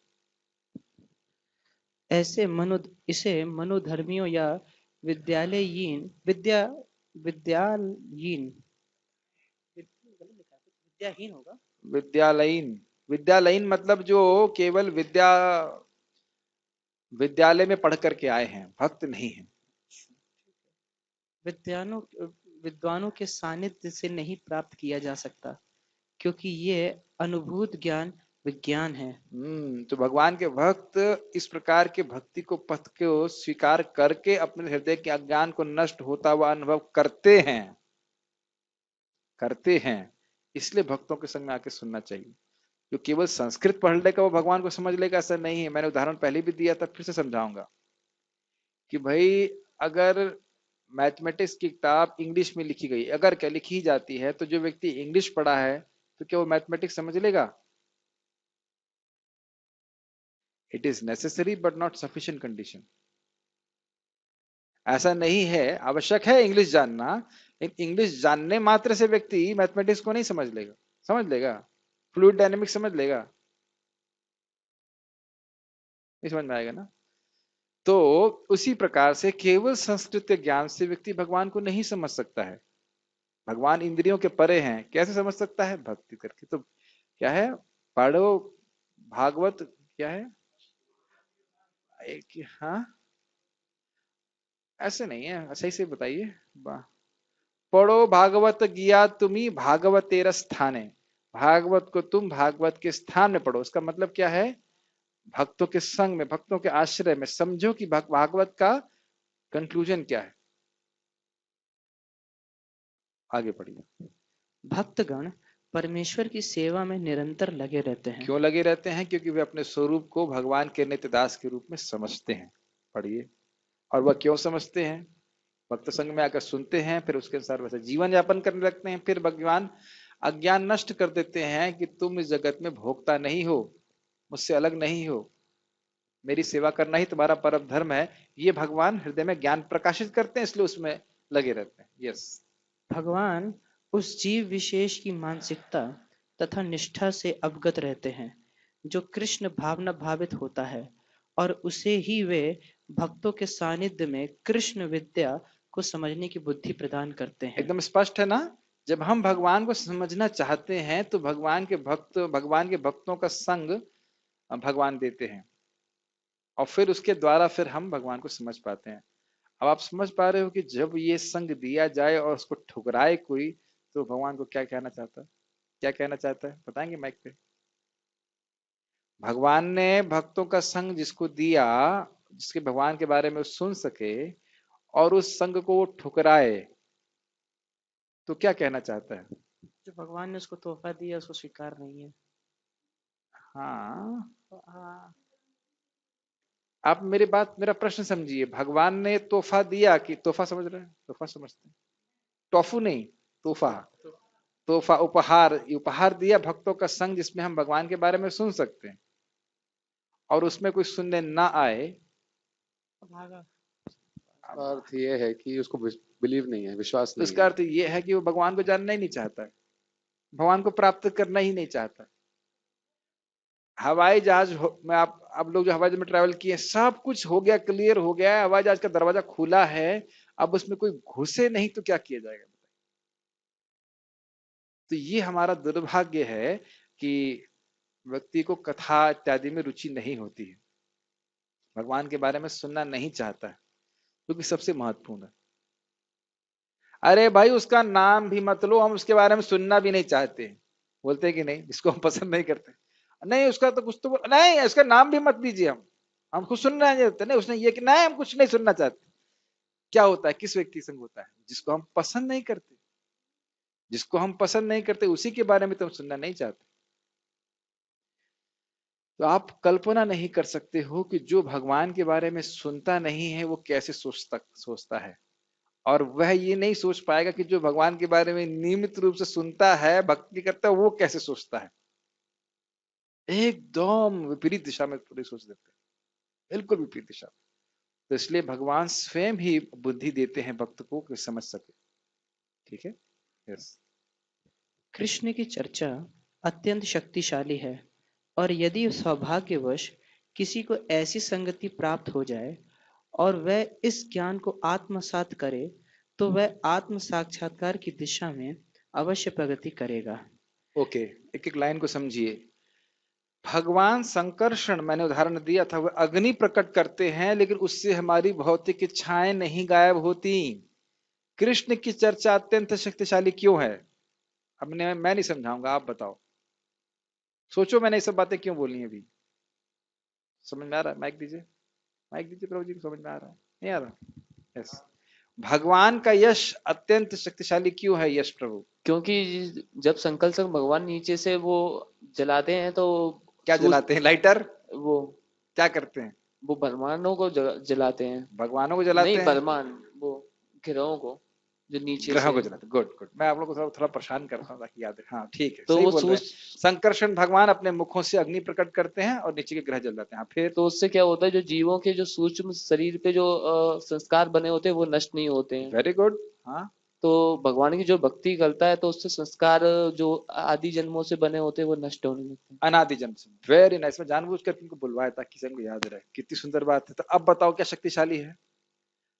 इसे मनोधर्मियों या विद्यालयीन विद्यालयीन विद्याहीन होगा। विद्यालयीन, विद्यालयीन मतलब जो केवल विद्यालय में पढ़ करके आए हैं, भक्त नहीं है। विद्वानों विद्वानों के सानिध्य से नहीं प्राप्त किया जा सकता, क्योंकि ये अनुभूत ज्ञान विज्ञान है। तो भगवान के भक्त इस प्रकार के भक्ति को, पथ को स्वीकार करके अपने हृदय के अज्ञान को नष्ट होता हुआ अनुभव करते हैं, करते हैं। इसलिए भक्तों के संग में आके सुनना चाहिए। जो केवल संस्कृत पढ़ लेगा वो भगवान को समझ लेगा, ऐसा नहीं है। मैंने उदाहरण पहले भी दिया था, फिर से समझाऊंगा कि भाई अगर मैथमेटिक्स की किताब इंग्लिश में लिखी गई, अगर क्या लिखी जाती है, तो जो व्यक्ति इंग्लिश पढ़ा है तो क्या वो मैथमेटिक्स समझ लेगा? It is necessary but not sufficient condition. ऐसा नहीं है, आवश्यक है इंग्लिश जानना, लेकिन इंग्लिश जानने मात्र से व्यक्ति मैथमेटिक्स को नहीं समझ लेगा। समझ लेगा, फ्लूइड डायनेमिक्स समझ लेगा, नहीं समझ में आएगा ना? तो उसी प्रकार से केवल संस्कृत के ज्ञान से व्यक्ति भगवान को नहीं समझ सकता है। भगवान इंद्रियों के परे हैं, कैसे समझ सकता है? भक्ति करके। तो क्या है? पढ़ो भागवत, क्या है एक, हाँ ऐसे नहीं है, सही से बताइए। पढ़ो भागवत गिया तुम्ही भागवतेर स्थाने, भागवत को तुम भागवत के स्थान में पढ़ो। उसका मतलब क्या है? भक्तों के संग में, भक्तों के आश्रय में। समझो कि भागवत का कंक्लूजन क्या है। आगे पढ़िए। भक्तगण परमेश्वर की सेवा में निरंतर लगे रहते हैं। क्यों लगे रहते हैं? क्योंकि वे अपने स्वरूप को भगवान के नित्य दास के रूप में समझते हैं। पढ़िए। और वह क्यों समझते हैं? भक्त संग में आकर सुनते हैं, फिर उसके अनुसार वैसे जीवन यापन करने लगते हैं। फिर भगवान अज्ञान नष्ट कर देते हैं कि तुम इस जगत में भोगता नहीं हो, मुझसे अलग नहीं हो, मेरी सेवा करना ही तुम्हारा परम धर्म है। ये भगवान हृदय में ज्ञान प्रकाशित करते हैं, इसलिए उसमें लगे रहते हैं। यस। भगवान उस जीव विशेष की मानसिकता तथा निष्ठा से अवगत रहते हैं जो कृष्ण भावना भावित होता है, और उसे ही वे भक्तों के सानिध्य में कृष्ण विद्या को समझने की बुद्धि प्रदान करते हैं। एकदम स्पष्ट है ना? जब हम भगवान को समझना चाहते हैं तो भगवान के भक्तों का संग भगवान देते हैं, और फिर उसके द्वारा फिर हम भगवान को समझ पाते हैं। अब आप समझ पा रहे हो कि जब ये संग दिया जाए और उसको ठुकराए कोई, तो भगवान को क्या कहना चाहता है? क्या कहना चाहता है बताएंगे माइक पे? भगवान ने भक्तों का संग जिसको दिया, जिसके भगवान के बारे में वो सुन सके, और उस संग को वो ठुकराए, तो क्या कहना चाहता है? जो भगवान ने उसको तोहफा दिया उसको स्वीकार नहीं है। हाँ, हाँ, आप मेरा प्रश्न समझिए। भगवान ने तोहफा दिया, कि तोहफा समझ रहे हैं? तोहफा समझते हैं? टॉफू नहीं, तोहफा। तोहफा, उपहार। ये उपहार दिया भक्तों का संग, जिसमें हम भगवान के बारे में सुन सकते हैं, और उसमें कोई सुनने ना आए। भागा। अर्थ ये है कि उसको बिलीव नहीं है, विश्वास नहीं उसका है। अर्थ ये है कि वो भगवान को जानना ही नहीं चाहता है, भगवान को प्राप्त करना ही नहीं चाहता। हवाई जहाज में आप लोग जो हवाई जहाज में ट्रैवल किए, सब कुछ हो गया, क्लियर हो गया है, हवाई जहाज का दरवाजा खुला है, अब उसमें कोई घुसे नहीं तो क्या किया जाएगा? तो ये हमारा दुर्भाग्य है कि व्यक्ति को कथा इत्यादि में रुचि नहीं होती है, भगवान के बारे में सुनना नहीं चाहता है, क्योंकि सबसे महत्वपूर्ण है। अरे भाई उसका नाम भी मत लो, हम उसके बारे में सुनना भी नहीं चाहते। बोलते हैं कि नहीं, जिसको हम पसंद नहीं करते, नहीं उसका तो कुछ तो नहीं, उसका नाम भी मत लीजिए, हम कुछ सुनना नहीं चाहते। नहीं उसने ये कि नहीं, हम कुछ नहीं सुनना चाहते। क्या होता है? किस व्यक्ति संग होता है? जिसको हम पसंद नहीं करते। जिसको हम पसंद नहीं करते उसी के बारे में तो हम सुनना नहीं चाहते। तो आप कल्पना नहीं कर सकते हो कि जो भगवान के बारे में सुनता नहीं है वो कैसे सोचता है, और वह ये नहीं सोच पाएगा कि जो भगवान के बारे में नियमित रूप से सुनता है, भक्ति करता है, वो कैसे सोचता है। एकदम विपरीत दिशा में पूरी सोच देते हैं, बिल्कुल विपरीत दिशा में। तो इसलिए भगवान स्वयं ही बुद्धि देते हैं भक्त को कि समझ सके। ठीक है। यस। कृष्ण की चर्चा अत्यंत शक्तिशाली है, और यदि सौभाग्यवश किसी को ऐसी संगति प्राप्त हो जाए और वह इस ज्ञान को आत्मसात करे, तो वह आत्म साक्षात्कार की दिशा में अवश्य प्रगति करेगा। ओके, एक एक लाइन को समझिए। भगवान संकर्षण, मैंने उदाहरण दिया था, वह अग्नि प्रकट करते हैं, लेकिन उससे हमारी भौतिक इच्छाएं नहीं गायब होती। कृष्ण की चर्चा अत्यंत शक्तिशाली क्यों है? मैं नहीं समझाऊंगा, आप बताओ। सोचो मैंने ये सब बातें क्यों बोली अभी। समझ में आ रहा है? माइक दीजिए, माइक दीजिए प्रभु जी को। समझ में आ रहा है? नहीं आ रहा? यस। भगवान का यश अत्यंत शक्तिशाली क्यों है? यश प्रभु, क्योंकि जब संकल्प भगवान नीचे से वो जलाते हैं तो क्या जलाते हैं? लाइटर? वो क्या करते हैं? वो ब्रह्मांडों को जलाते हैं। भगवानों को जलाते नहीं, हैं? ब्रह्मांड, वो ग्रहों को जो नीचे ग्रहों से। को जलाते। गुड गुड, मैं आप लोग को थोड़ा परेशान करता हूँ ताकि याद है। हाँ ठीक है, तो सही वो बोल रहे हैं। संकर्षण भगवान अपने मुखों से अग्नि प्रकट करते हैं और नीचे के ग्रह जल जाते हैं। फिर तो उससे क्या होता है, जो जीवों के जो सूक्ष्म शरीर पे जो संस्कार बने होते हैं वो नष्ट नहीं होते हैं। Very good. हाँ, तो भगवान की जो भक्ति करता है तो उससे संस्कार जो आदि जन्मों से बने होते हैं वो नष्ट होने लगते हैं। अनादि जन्म से। Very nice. मैं जानबूझकर तुमको बुलवाया ताकि सबको याद रहे। कितनी सुंदर बात है। तो अब बताओ क्या शक्तिशाली है?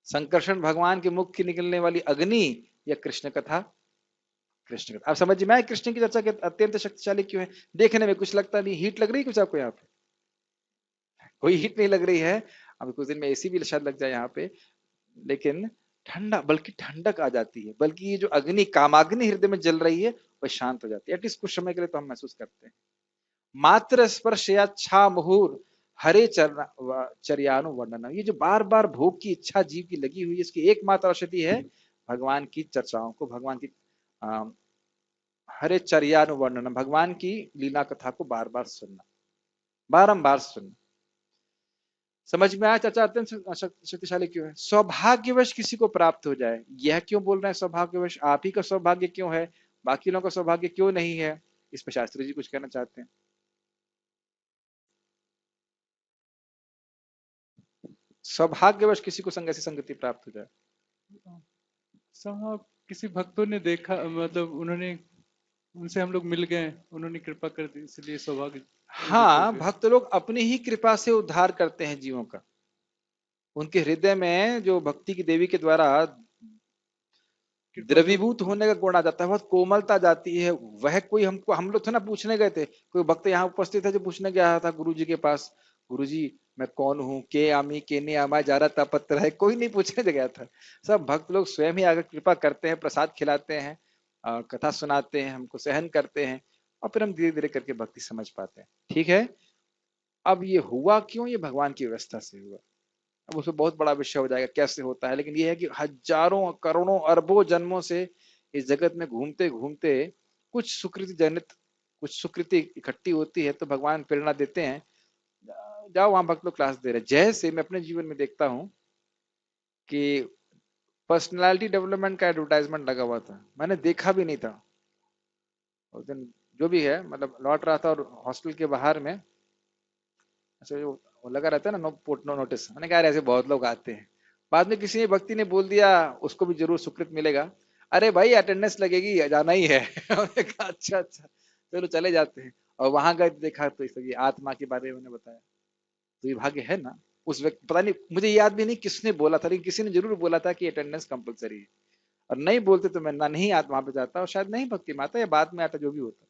संकर्षण भगवान के मुख की निकलने वाली अग्नि या कृष्ण कथा? कृष्ण का। अब समझ में आया कृष्ण की चर्चा के अत्यंत शक्तिशाली क्यों है। देखने में कुछ लगता नहीं, हीट लग रही है कुछ आपको यहाँ पे? कोई हीट नहीं लग रही है। अब कुछ दिन में एसी भी शायद लग जाए यहाँ पे, लेकिन ठंडा, बल्कि ठंडक आ जाती है, बल्कि ये जो अग्नि, कामाग्नि हृदय में जल रही है वह शांत हो जाती है। एटलीस्ट कुछ समय के लिए तो हम महसूस करते हैं। मात्र स्पर्श या छा मुहूर हरे चर्यानु वर्णन, ये जो बार बार भोग की इच्छा जीव की लगी हुई है, इसकी एकमात्र औषधि है भगवान की चर्चाओं को, भगवान की हरे चर्यानु वर्णन, भगवान की लीला कथा को बार बार सुनना, बारंबार सुनना। समझ में आया चर्चा अत्यंत शक्तिशाली क्यों है। सौभाग्यवश किसी को प्राप्त हो जाए, यह क्यों बोल रहे हैं सौभाग्यवश? आप ही का सौभाग्य क्यों है, बाकी लोगों का सौभाग्य क्यों नहीं है? इस पर शास्त्री जी कुछ कहना चाहते हैं। सौभाग्यवश किसी को संग ऐसी संगति प्राप्त हो जाए, सब किसी भक्तों ने देखा, मतलब उन्होंने, उनसे हम लोग मिल गए, उन्होंने कृपा कर दी, इसलिए सौभाग्य। हाँ, भक्त लोग अपनी ही कृपा से उद्धार करते हैं जीवों का। उनके हृदय में जो भक्ति की देवी के द्वारा द्रवीभूत होने का गुण आ जाता है, बहुत कोमलता जाती है। वह कोई हमको, हम लोग थे ना पूछने गए थे, कोई भक्त यहाँ उपस्थित है जो पूछने गया था गुरु जी के पास, गुरु जी मैं कौन हूँ, के आमी के ने आमा जा रहा था पत्र है, कोई नहीं पूछने गया था। सब भक्त लोग स्वयं ही आकर कृपा करते हैं, प्रसाद खिलाते हैं, कथा सुनाते हैं, हमको सहन करते हैं, और फिर हम धीरे धीरे करके भक्ति समझ पाते हैं। ठीक है, अब ये हुआ क्यों? ये भगवान की व्यवस्था से हुआ। अब उसमें बहुत बड़ा विषय हो जाएगा कैसे होता है, लेकिन ये है कि हजारों करोड़ों अरबों जन्मों से इस जगत में घूमते घूमते कुछ सुकृति जनित, कुछ सुकृति इकट्ठी होती है, तो भगवान प्रेरणा देते हैं, जाओ वहां भक्त लोग क्लास दे रहे हैं। जैसे मैं अपने जीवन में देखता हूं कि पर्सनालिटी डेवलपमेंट का एडवर्टाइजमेट लगा हुआ था, मैंने देखा भी नहीं था उस दिन, जो भी है, मतलब लौट रहा था और हॉस्टल के बाहर में अच्छा जो वो लगा रहता है ना, नो नोटिस, मैंने कहा ऐसे बहुत लोग आते हैं। बाद में किसी व्यक्ति ने बोल दिया उसको भी जरूर सुकृत मिलेगा, अरे भाई अटेंडेंस लगेगी, जाना ही है। मैंने कहा अच्छा अच्छा चलो चले जाते हैं। और वहां गए देखा तो ये आत्मा के बारे में उन्होंने बताया। तो ये भाग्य है ना उस व्यक्ति, पता नहीं मुझे याद भी नहीं किसने बोला था, लेकिन किसी ने जरूर बोला था कि अटेंडेंस कंपलसरी है, और नहीं बोलते तो मैं ना नहीं वहां पे जाता, और शायद नहीं भक्ति में आता या बाद में आता, जो भी होता।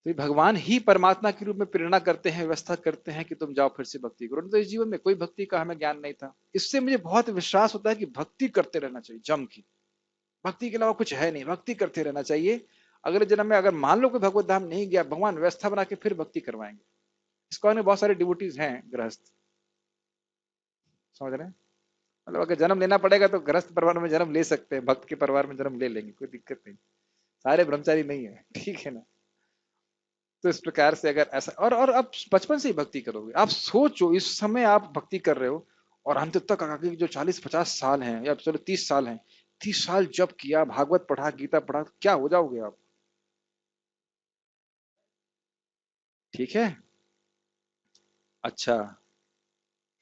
तो भगवान ही परमात्मा के रूप में प्रेरणा करते हैं, व्यवस्था करते हैं कि तुम जाओ फिर से भक्ति करो। तो इस जीवन में कोई भक्ति का हमें ज्ञान नहीं था। इससे मुझे बहुत विश्वास होता है कि भक्ति करते रहना चाहिए, जम की। भक्ति के अलावा कुछ है नहीं, भक्ति करते रहना चाहिए। अगले जन्म में अगर मान लो कोई भगवत धाम नहीं गया, भगवान व्यवस्था बना के फिर भक्ति करवाएंगे। इसको में बहुत सारे डिवोटीज हैं गृहस्थ, समझ रहे हैं, मतलब अगर जन्म लेना पड़ेगा तो गृहस्थ परिवार में जन्म ले सकते हैं, भक्त के परिवार में जन्म ले लेंगे, कोई दिक्कत नहीं, सारे ब्रह्मचारी नहीं है, ठीक है ना। तो इस प्रकार से अगर ऐसा, और आप बचपन से ही भक्ति करोगे, आप सोचो इस समय आप भक्ति कर रहे हो, और अंत तक आगे जो 40-50 साल हैं, या चलो 30 साल हैं, 30 साल जब किया, भागवत पढ़ा, गीता पढ़ा, क्या हो जाओगे आप? ठीक है, अच्छा।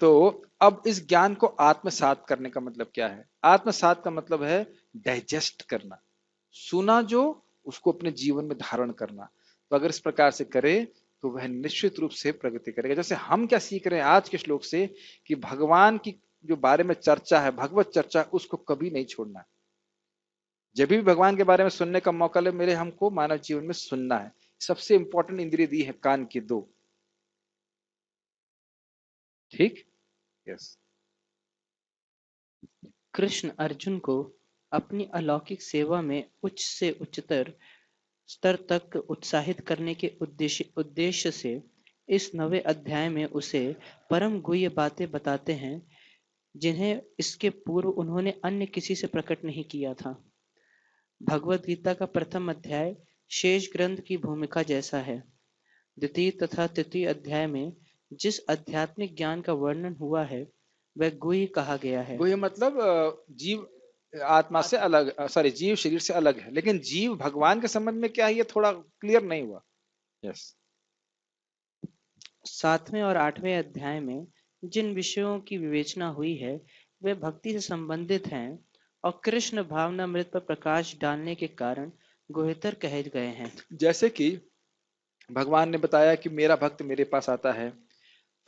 तो अब इस ज्ञान को आत्मसात करने का मतलब क्या है? आत्मसात का मतलब है डाइजेस्ट करना, सुना जो उसको अपने जीवन में धारण करना। तो अगर इस प्रकार से करे तो वह निश्चित रूप से प्रगति करेगा। जैसे हम क्या सीख रहे हैं आज के श्लोक से, कि भगवान की जो बारे में चर्चा है, भगवत चर्चा, उसको कभी नहीं छोड़ना। जब भी भगवान के बारे में सुनने का मौका मिले, हमको मानव जीवन में सुनना है। सबसे इंपॉर्टेंट इंद्रिय दी है कान की 2, ठीक, यस। कृष्ण अर्जुन को अपनी अलौकिक सेवा में उच्च से उच्चतर स्तर तक उत्साहित करने के उद्देश्य से इस नवे अध्याय में उसे परम गुह्य बातें बताते हैं, जिन्हें इसके पूर्व उन्होंने अन्य किसी से प्रकट नहीं किया था। भगवद गीता का प्रथम अध्याय शेष ग्रंथ की भूमिका जैसा है। द्वितीय तथा तृतीय अध्याय में जिस आध्यात्मिक ज्ञान का वर्णन हुआ है वह गुह्य कहा गया है। गुह्य मतलब जीव आत्मा से अलग, सॉरी जीव शरीर से अलग है, लेकिन जीव भगवान के संबंध में क्या है ये थोड़ा क्लियर नहीं हुआ। यस। 7वें और 8वें अध्याय में जिन विषयों की विवेचना हुई है वे भक्ति से संबंधित हैं और कृष्ण भावनामृत पर प्रकाश डालने के कारण गुह्यतर कहे गए हैं। जैसे कि भगवान ने बताया कि मेरा भक्त मेरे पास आता है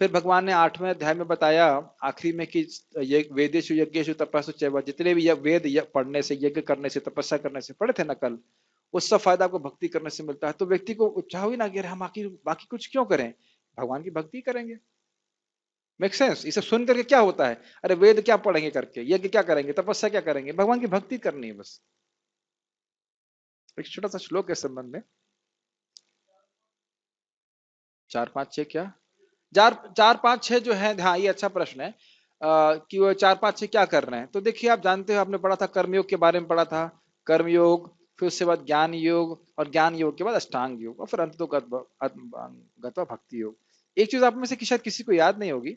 फिर भगवान ने 8वें अध्याय में बताया आखिरी में कि वेदेषु यज्ञेषु तपस्सु चैव, जितने भी वेद पढ़ने से, यज्ञ करने से, तपस्या करने से, पढ़े थे ना कल, उस सब फायदा आपको भक्ति करने से मिलता है। तो व्यक्ति को उत्साह ही ना कि हम बाकी कुछ क्यों करें, भगवान की भक्ति करेंगे। Make sense? इसे सुन करके क्या होता है, अरे वेद क्या पढ़ेंगे करके, यज्ञ क्या करेंगे, तपस्या क्या करेंगे, भगवान की भक्ति करनी है बस। एक छोटा सा श्लोक है संबंध में, 4 5 6 क्या, 4 5 6 जो है, हाँ ये अच्छा प्रश्न है कि वो 4 5 6 क्या कर रहे हैं। तो देखिए आप जानते हो, आपने पढ़ा था कर्मयोग के बारे में पढ़ा था, कर्मयोग, फिर उसके बाद ज्ञान योग, और ज्ञान योग के बाद अष्टांग योग, और फिर अंत तो गत्वा भक्ति योग। एक चीज आप में से शायद किसी को याद नहीं होगी,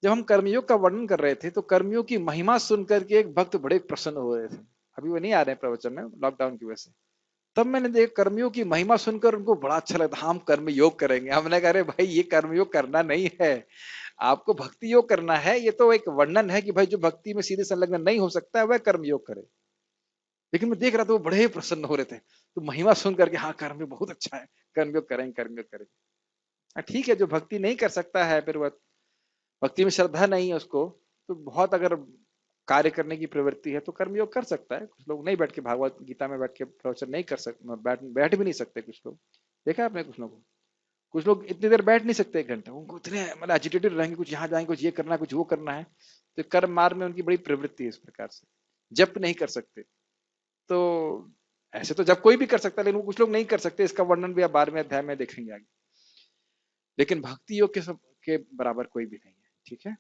जब हम कर्मयोग का वर्णन कर रहे थे तो कर्मयोग की महिमा सुनकर के एक भक्त बड़े प्रसन्न हो रहे थे। अभी वो नहीं आ रहे हैं प्रवचन में लॉकडाउन की वजह से। तब मैंने देखा कर्मियों की महिमा सुनकर उनको बड़ा अच्छा लगता, हम कर्म योग करेंगे। हमने कहा अरे भाई ये कर्मयोग करना नहीं है, आपको भक्ति योग करना है। ये तो एक वर्णन है कि भाई जो भक्ति में सीधे संलग्न नहीं हो सकता है वह कर्मयोग करे। लेकिन मैं देख रहा था वो बड़े प्रसन्न हो रहे थे, तो महिमा सुन करके हाँ कर्मयोग बहुत अच्छा है, कर्मयोग करेंगे, कर्मयोग करेंगे। ठीक है, जो भक्ति नहीं कर सकता है, फिर वह भक्ति में श्रद्धा नहीं है उसको, तो बहुत अगर कार्य करने की प्रवृत्ति है तो कर्मयोग कर सकता है। कुछ लोग नहीं बैठ के भागवत गीता में बैठ के प्रवचन नहीं कर सकते, बैठ भी नहीं सकते कुछ लोग, देखा आपने कुछ लोगों को। कुछ लोग इतनी देर बैठ नहीं सकते 1 घंटा, उनको इतने मतलब एजिटेटेड रहेंगे, कुछ यहाँ जाएंगे, कुछ ये करना है, कुछ वो करना है। तो कर्म मार्ग में उनकी बड़ी प्रवृत्ति है इस प्रकार से, जप नहीं कर सकते। तो ऐसे तो जब कोई भी कर सकता है, लेकिन कुछ लोग नहीं कर सकते। इसका वर्णन भी आप 12वें अध्याय में देखेंगे आगे। लेकिन भक्ति योग के बराबर कोई भी नहीं है, ठीक है।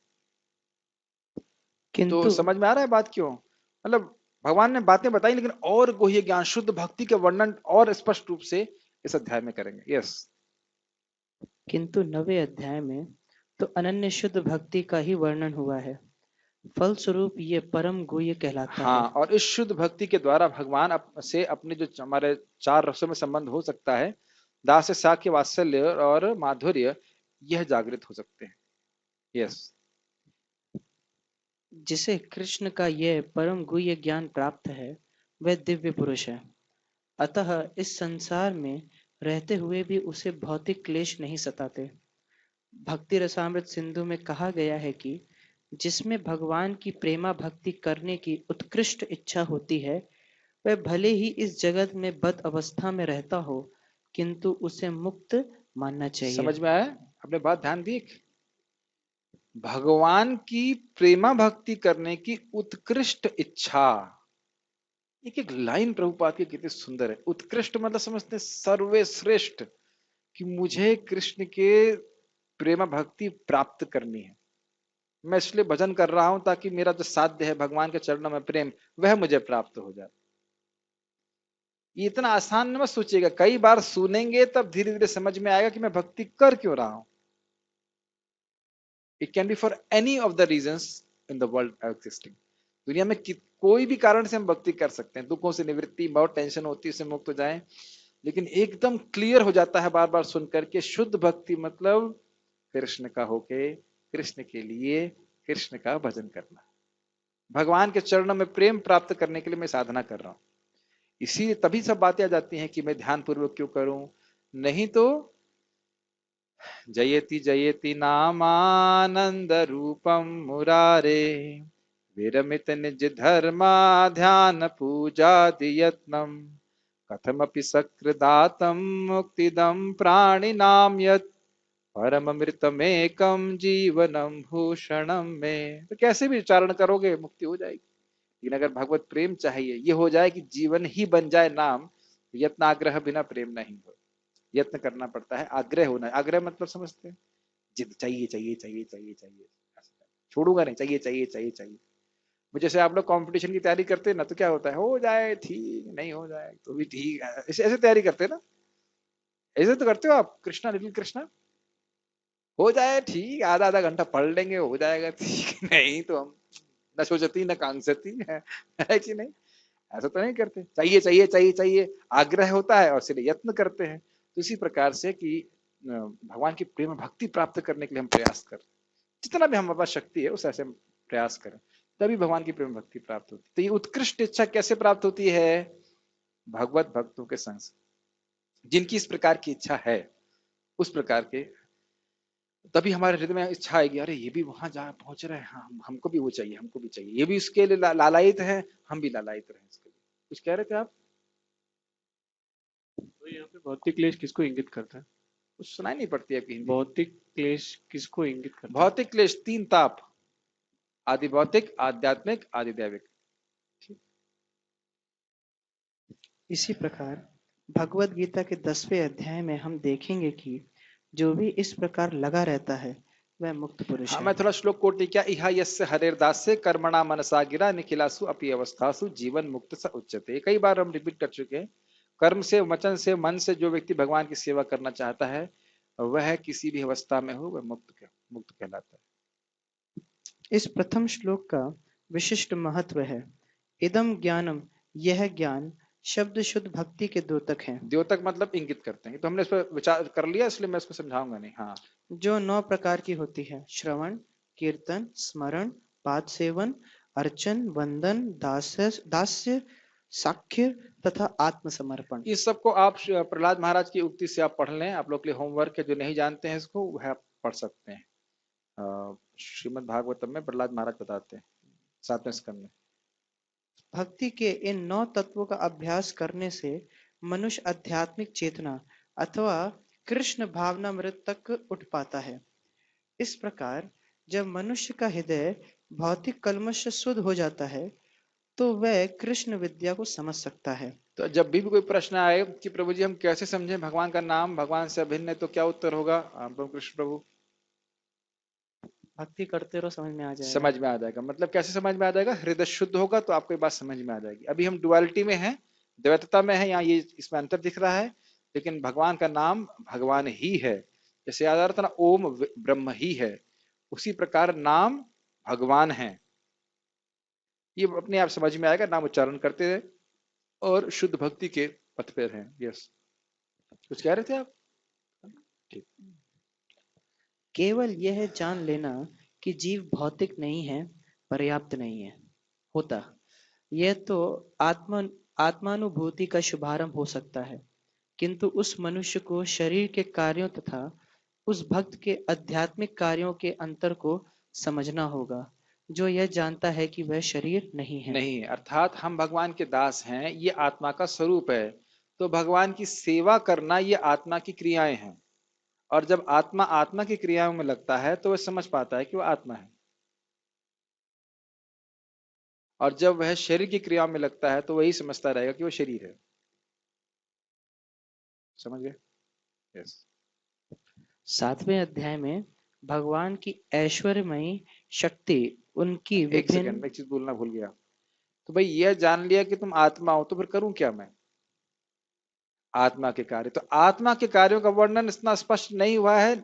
किंतु तो समझ में आ रहा है बात क्यों, मतलब भगवान ने बातें बताई, लेकिन और गुह्य ज्ञान शुद्ध भक्ति के वर्णन और स्पष्ट रूप से इस अध्याय में करेंगे। यस, किंतु 9वें अध्याय में तो अनन्य शुद्ध भक्ति का ही वर्णन हुआ है। फलस्वरूप ये परम गुह्य कहलाता हाँ, है। और इस शुद्ध भक्ति के द्वारा भगवान से अपने जो हमारे 4 रसों में संबंध हो सकता है, दास साक्य, वात्सल्य और माधुर्य, यह जागृत हो सकते हैं। यस, जिसे कृष्ण का यह परम गुह्य ज्ञान प्राप्त है वह दिव्य पुरुष है। अतः इस संसार में रहते हुए भी उसे भौतिक क्लेश नहीं सताते। भक्ति रसामृत सिंधु में कहा गया है कि जिसमें भगवान की प्रेमा भक्ति करने की उत्कृष्ट इच्छा होती है, वह भले ही इस जगत में बद अवस्था में रहता हो, किंतु उसे मुक्त मानना चाहिए। समझ में आया? आपने बात ध्यान दी, भगवान की प्रेमा भक्ति करने की उत्कृष्ट इच्छा। एक लाइन प्रभुपाद की कितनी सुंदर है। उत्कृष्ट मतलब समझते हैं सर्वश्रेष्ठ, कि मुझे कृष्ण के प्रेमा भक्ति प्राप्त करनी है। मैं इसलिए भजन कर रहा हूं ताकि मेरा जो साध्य है भगवान के चरणों में प्रेम, वह मुझे प्राप्त हो जाए। ये इतना आसान मत सोचिएगा, कई बार सुनेंगे तब धीरे धीरे समझ में आएगा कि मैं भक्ति कर क्यों रहा हूं। It can be for any of the reasons in the world existing. दुनिया में कोई भी कारण से हम भक्ति कर सकते हैं, दुखों से निवृत्ति, बहुत टेंशन होती है उससे मुक्त हो जाए। लेकिन एकदम क्लियर हो जाता है बार बार सुनकर के, शुद्ध भक्ति मतलब कृष्ण का होके, कृष्ण के लिए, कृष्ण का भजन करना, भगवान के चरणों में प्रेम प्राप्त करने के लिए मैं साधना कर रहा हूं। इसीलिए तभी सब बातें आ जाती हैं कि मैं ध्यान पूर्वक क्यों करूं। नहीं तो जयति जयति नामानंद रूपम मुरारे, विरमित निज धर्मा ध्यान पूजा दियत्नम, कथमपि सकृदातम मुक्तिदम प्राणिनाम यत्, परममृतमेकम जीवनम भूषणम में। तो कैसे भी उच्चारण करोगे मुक्ति हो जाएगी। लेकिन अगर भगवत प्रेम चाहिए, ये हो जाए कि जीवन ही बन जाए नाम, यत्न आग्रह बिना प्रेम नहीं हो। यत्न करना पड़ता है, आग्रह होना है। आग्रह मतलब समझते हैं, जिद, चाहिए चाहिए चाहिए चाहिए चाहिए, छोड़ूंगा नहीं, चाहिए चाहिए चाहिए चाहिए। मुझे जैसे आप लोग कंपटीशन की तैयारी करते हैं ना, तो क्या होता है, हो जाए ठीक, नहीं हो जाए तो भी ठीक, ऐसे ऐसे तैयारी करते हैं ना। ऐसे तो करते हो आप, कृष्णा लिटिल कृष्णा, हो जाए ठीक, आधा आधा घंटा पढ़ लेंगे, हो जाएगा ठीक, नहीं तो हम न सोचती न कांसती है कि नहीं। ऐसा तो नहीं करते, चाहिए चाहिए चाहिए चाहिए, आग्रह होता है और इसलिए यत्न करते हैं। तो इसी प्रकार से कि भगवान की प्रेम भक्ति प्राप्त करने के लिए हम प्रयास करें, जितना भी हमारे पास शक्ति है उस ऐसे प्रयास करें, तभी भगवान की प्रेम भक्ति प्राप्त होती है। तो ये उत्कृष्ट इच्छा कैसे प्राप्त होती है? भगवत भक्तों के संग, जिनकी इस प्रकार की इच्छा है, उस प्रकार के तभी हमारे हृदय में इच्छा आएगी, अरे ये भी वहां जा पहुंच रहे हैं, हाँ, हमको भी वो चाहिए, हमको भी चाहिए, ये भी उसके लिए लालायित है, हम भी लालायित रहे इसके लिए। कुछ कह रहे थे आप? तो यहाँ पे भौतिक क्लेश किसको इंगित करता है? कुछ सुनाई नहीं पड़ती है आपकी हिंदी। भौतिक क्लेश किसको इंगित करता है? भौतिक क्लेश 3 ताप, आदि भौतिक, आध्यात्मिक, आदि दैविक। इसी प्रकार भगवत गीता के 10वें अध्याय में हम देखेंगे कि जो भी इस प्रकार लगा रहता है वह मुक्त पुरुष हाँ, है। मैं थोड़ा श्लोक कोट किया, इहा यस्य हरेर्दास्य कर्मणा मनसा गिरा निखिलासु अपि अवस्थासु जीवन मुक्त स उच्यते। कई बार हम रिपीट कर चुके हैं, कर्म से, वचन से, मन से जो व्यक्ति भगवान की सेवा करना चाहता है वह किसी भी अवस्था में हो वह मुक्त कहलाता है। इस प्रथम श्लोक का विशिष्ट महत्व है। इदम ज्ञानम, यह ज्ञान शब्द शुद्ध भक्ति के द्योतक हैं। द्योतक मतलब इंगित करते हैं, तो हमने इस पर विचार कर लिया, इसलिए मैं इसको समझाऊंगा नहीं। हाँ, जो 9 प्रकार की होती है: श्रवण, कीर्तन, स्मरण, पाद सेवन, अर्चन, वंदन, दास्य, साख्य तथा आत्मसमर्पण। इस सबको आप प्रहलाद महाराज की उक्ति से आप पढ़ लें, आप लोग के लिए होमवर्क है, जो नहीं जानते हैं इसको वह आप पढ़ सकते हैं। श्रीमद् भागवतम में प्रहलाद महाराज बताते हैं 7वें स्कंद में। भक्ति के इन 9 तत्वों का अभ्यास करने से मनुष्य आध्यात्मिक चेतना अथवा कृष्ण भावनामृत तक उठ पाता है। इस प्रकार जब मनुष्य का हृदय भौतिक कल्मश से शुद्ध हो जाता है तो वह कृष्ण विद्या को समझ सकता है। तो जब भी कोई प्रश्न आए कि प्रभु जी हम कैसे समझें भगवान का नाम भगवान से अभिन्न है, तो क्या उत्तर होगा? प्रभु कृष्ण प्रभु, भक्ति करते रहो, समझ में आ जाएगा। समझ में आ जाएगा। मतलब कैसे समझ में आ जाएगा? हृदय शुद्ध होगा तो आपको ये बात समझ में आ जाएगी। अभी हम डुअलिटी में हैं, द्वैतता में है, यहाँ ये इसमें अंतर दिख रहा है, लेकिन भगवान का नाम भगवान ही है। जैसे याद आ रहा था ना, ओम ब्रह्म ही है, उसी प्रकार नाम भगवान है। ये अपने आप समझ में आएगा, नाम उच्चारण करते रहे और शुद्ध भक्ति के पथ पर हैं। यस, कुछ कह रहे थे आप? ठीक। केवल यह जान लेना कि जीव भौतिक नहीं है पर्याप्त नहीं है होता। यह तो आत्मानुभूति का शुभारंभ हो सकता है, किंतु उस मनुष्य को शरीर के कार्यों तथा उस भक्त के आध्यात्मिक कार्यों के अंतर को समझना होगा, जो यह जानता है कि वह शरीर नहीं है। नहीं, अर्थात हम भगवान के दास हैं, ये आत्मा का स्वरूप है, तो भगवान की सेवा करना ये आत्मा की क्रियाएं हैं। और जब आत्मा आत्मा की क्रियाओं में लगता है तो वह समझ पाता है कि वह आत्मा है, और जब वह शरीर की क्रियाओं में लगता है तो वही समझता रहेगा कि वह शरीर है। समझ गए? यस। 7वें अध्याय में भगवान की ऐश्वर्यमयी शक्ति उनकी एक सेकंड, विभिन्न मैं एक चीज बोलना भूल गया। तो भाई यह जान लिया कि तुम आत्मा हो, तो फिर करूं क्या मैं? आत्मा के कार्य, तो आत्मा के कार्यों का वर्णन इतना स्पष्ट नहीं हुआ है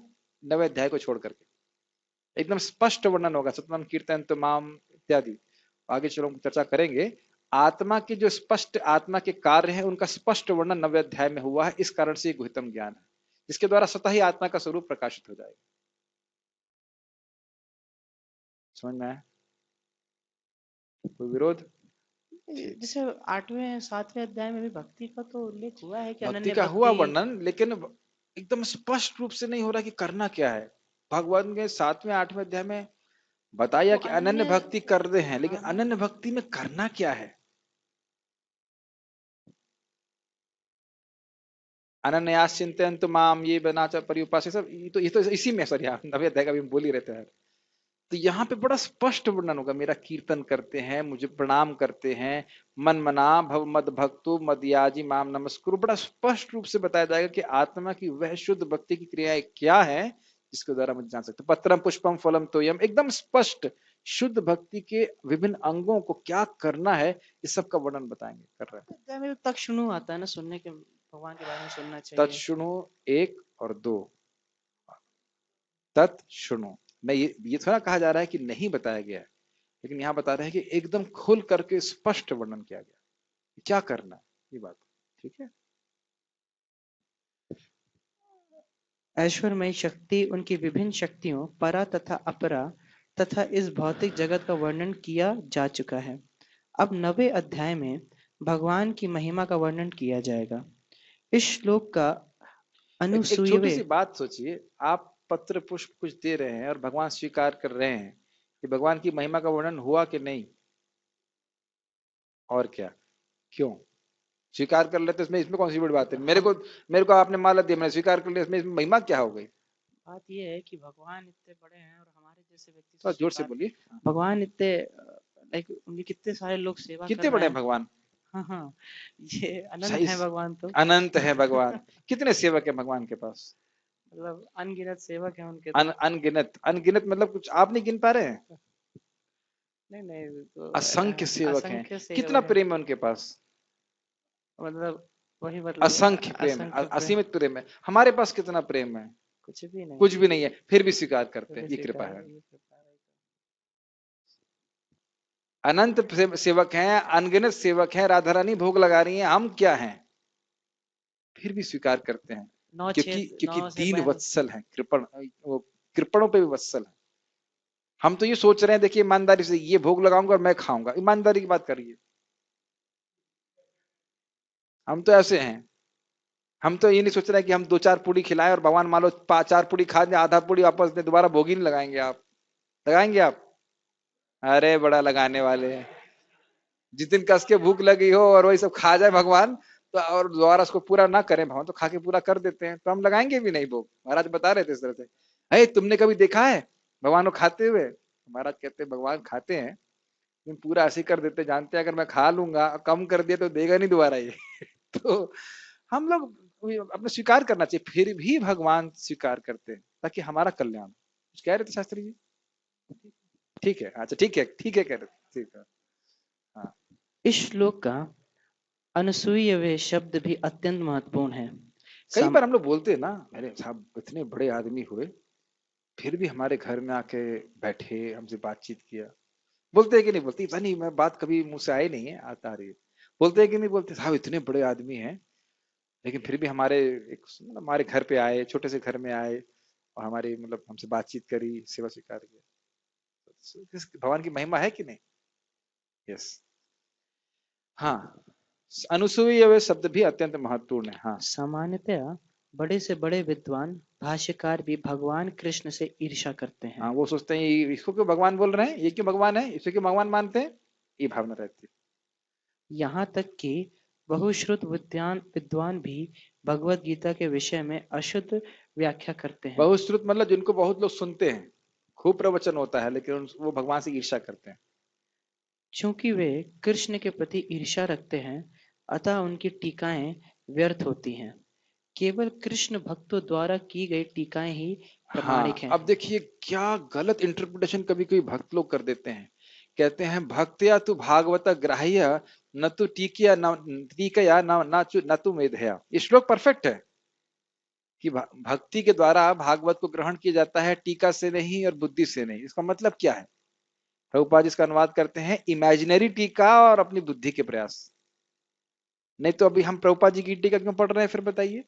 9वें अध्याय को छोड़ करके। एकदम स्पष्ट वर्णन होगा, सतनाम कीर्तन तमाम इत्यादि, आगे चलो हम चर्चा करेंगे। आत्मा के जो स्पष्ट आत्मा के कार्य हैं उनका स्पष्ट वर्णन 9वें अध्याय में हुआ है। इस कारण से ये गुह्यतम ज्ञान है, जिसके द्वारा स्वतः ही आत्मा का स्वरूप प्रकाशित हो जाएगा। समझ में आया? कोई विरोध? जैसे 8वें 7वें अध्याय में भी भक्ति का तो उल्लेख हुआ है कि भक्ति अनन्य का हुआ भक्ति। वर्णन, लेकिन एकदम स्पष्ट रूप से नहीं हो रहा कि करना क्या है। भगवान के 7वें 8वें अध्याय में बताया वो कि अनन्य भक्ति कर रहे हैं, लेकिन हाँ। अनन्य भक्ति में करना क्या है? अनन्यास चिंतयन्तु माम, ये बना पर्युपास्य, सब ये तो इसी में, सॉरी, 9वें अध्याय का भी हम बोल ही रहते हैं। तो यहाँ पे बड़ा स्पष्ट वर्णन होगा, मेरा कीर्तन करते हैं, मुझे प्रणाम करते हैं, मन मना भव मद भक्तु मदयाजी माम नमस्कुरु, बड़ा स्पष्ट रूप से बताया जाएगा कि आत्मा की वह शुद्ध भक्ति की क्रियाएं क्या है जिसके द्वारा मुझे जान सकते। पत्रम पुष्पम फलम तोयम, एकदम स्पष्ट शुद्ध भक्ति के विभिन्न अंगों को क्या करना है, इस सब का वर्णन बताएंगे, कर रहे हैं। अध्याय में तो तक शुणु आता है ना, सुनने के, भगवान के बारे में सुनना चाहिए। तत्शुणु 1 और 2, तत्शुणु में ये थोड़ा कहा जा रहा है कि नहीं बताया गया है, लेकिन यहाँ बता रहे हैं कि एकदम खुल करके स्पष्ट वर्णन किया गया क्या करना है, ये बात। ठीक है। ऐश्वर्यमयी शक्ति उनकी विभिन्न शक्तियों परा तथा अपरा तथा इस भौतिक जगत का वर्णन किया जा चुका है। अब 9वें अध्याय में भगवान की महिमा का वर्णन किया जाएगा। इस श्लोक का एक छोटी सी अनुसूयवे बात सोचिए, आप पत्र पुष्प कुछ दे रहे हैं और भगवान स्वीकार कर रहे हैं कि भगवान की महिमा का वर्णन हुआ कि नहीं, और क्या, क्यों स्वीकार कर लेते, इसमें इसमें कौन सी बड़ी बात है? मेरे को आपने माला दिया, मैंने स्वीकार कर लिया, इसमें महिमा क्या हो गई? बात ये है कि भगवान इतने बड़े हैं और हमारे जैसे व्यक्ति तो जोर से बोलिए। भगवान इतने लाइक उनके कितने सारे लोग सेवा कितने कर बड़े रहे हैं हैं। भगवान? हाँ, ये अनंत सही, है भगवान, तो अनंत है भगवान। कितने सेवक है भगवान के पास? मतलब अनगिनत सेवक है उनके। अनगिनत, अनगिनत मतलब कुछ आप नहीं गिन पा रहे हैं? नहीं तो असंख्य सेवक हैं। असंख्य कितना सेवक है, प्रेम है उनके पास? मतलब वही मतलब असंख्य प्रेम है, असंख्य प्रेम, असीमित प्रेम है। हमारे पास कितना प्रेम है? कुछ भी नहीं, कुछ भी नहीं है, फिर भी स्वीकार करते हैं। फिर भी ये कृपा है। ये कृपा है। अनंत सेवक हैं, अनगिनत सेवक हैं, राधा रानी भोग लगा रही हैं, हम क्या हैं? फिर भी स्वीकार करते हैं, क्योंकि दीन वत्सल है, कृपण, वो कृपणों पे भी वत्सल है। हम तो ये सोच रहे हैं, देखिए ईमानदारी से ये भोग लगाऊंगा और मैं खाऊंगा, ईमानदारी की बात करिए। हम तो ऐसे हैं, हम तो ये नहीं सोच रहे कि हम 2-4 पूड़ी खिलाएं और भगवान मान लो 4 पूड़ी खा दे, आधा पूड़ी वापस दे, दोबारा भोग ही नहीं लगाएंगे। आप लगाएंगे? आप अरे बड़ा लगाने वाले हैं। जिस दिन कस के भूख लगी हो और वही सब खा जाए भगवान, तो और दोबारा उसको पूरा ना करें भगवान, तो खा के पूरा कर देते हैं, तो हम लगाएंगे भी नहीं भोग। महाराज बता रहे थे इस तरह से, अरे तुमने कभी देखा है भगवान को खाते हुए? महाराज कहते हैं भगवान खाते हैं, लेकिन पूरा ऐसे कर देते, जानते हैं अगर मैं खा लूंगा, कम कर दिया तो देगा नहीं दोबारा ये। तो हम लोग अपने स्वीकार करना चाहिए, फिर भी भगवान स्वीकार करते हैं ताकि हमारा कल्याण। कुछ कह रहे थे शास्त्री जी? ठीक है, अच्छा ठीक है, ठीक है, कह रहे थे, ठीक है। हाँ, इस श्लोक का अनुसूयवे शब्द भी अत्यंत महत्वपूर्ण है। कई बार हम लोग बोलते हैं ना, अरे साहब इतने बड़े आदमी हुए फिर भी हमारे घर में आके बैठे, हमसे बातचीत किया। बोलते हैं कि नहीं बोलती? पता नहीं, मैं बात कभी मुंह से आई नहीं है, आता रही है। बोलते हैं कि नहीं बोलते? साहब इतने बड़े आदमी हैं लेकिन फिर भी हमारे घर पे आए, छोटे से घर में आए और हमारी मतलब हमसे बातचीत करी, सेवा स्वीकार किया। भगवान की महिमा है कि नहीं? यस, हाँ, अनुसूय शब्द भी अत्यंत महत्वपूर्ण है। हाँ, सामान्यतया बड़े से बड़े विद्वान भाष्यकार भी भगवान कृष्ण से ईर्ष्या करते हैं। हाँ, वो सोचते हैं इसको क्यों भगवान बोल रहे हैं, ये क्यों भगवान है, इसे क्यों भगवान मानते हैं, ये भावना रहती है। यहाँ तक कि बहुश्रुत विद्वान भी भगवत गीता के विषय में अशुद्ध व्याख्या करते हैं। बहुश्रुत मतलब जिनको बहुत लोग सुनते हैं, खूब प्रवचन होता है, लेकिन वो भगवान से ईर्ष्या करते हैं। चूंकि वे कृष्ण के प्रति ईर्ष्या रखते हैं, अतः उनकी टीकाएं व्यर्थ होती हैं। केवल कृष्ण भक्तों द्वारा की गई टीकाएं ही प्रमाणिक हैं। अब देखिए क्या गलत इंटरप्रिटेशन कभी कभी भक्त लोग कर देते हैं। कहते हैं भक्त्या तु भागवत ग्राह्य न तो टीकया न तु मेधया। ये श्लोक परफेक्ट है कि भक्ति के द्वारा भागवत को ग्रहण किया जाता है, टीका से नहीं और बुद्धि से नहीं। इसका मतलब क्या है? प्रभुपाद जी इसका अनुवाद करते हैं, इमेजिनरी टीका और अपनी बुद्धि के प्रयास। नहीं तो अभी हम प्रभुपाद जी की टीका क्यों पढ़ रहे हैं फिर बताइए?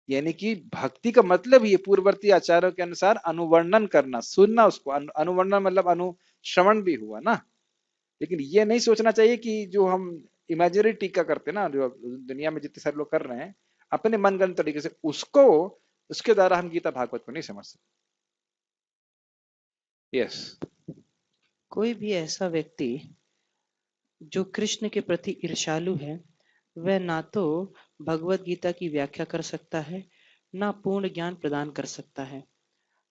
यानी कि भक्ति का मतलब ये पूर्ववर्ती आचार्यों के अनुसार अनुवर्णन करना, सुनना उसको। अनुवर्णन मतलब अनुश्रवण भी हुआ ना। लेकिन ये नहीं सोचना चाहिए कि जो हम इमेजिनरी टीका करते हैं ना, जो दुनिया में जितने सारे लोग कर रहे हैं अपने मनगढ़ंत तरीके से, उसके द्वारा हम गीता भागवत को नहीं समझ सकते। यस, कोई भी ऐसा व्यक्ति जो कृष्ण के प्रति ईर्ष्यालु है, वह ना तो भगवत गीता की व्याख्या कर सकता है, ना पूर्ण ज्ञान प्रदान कर सकता है।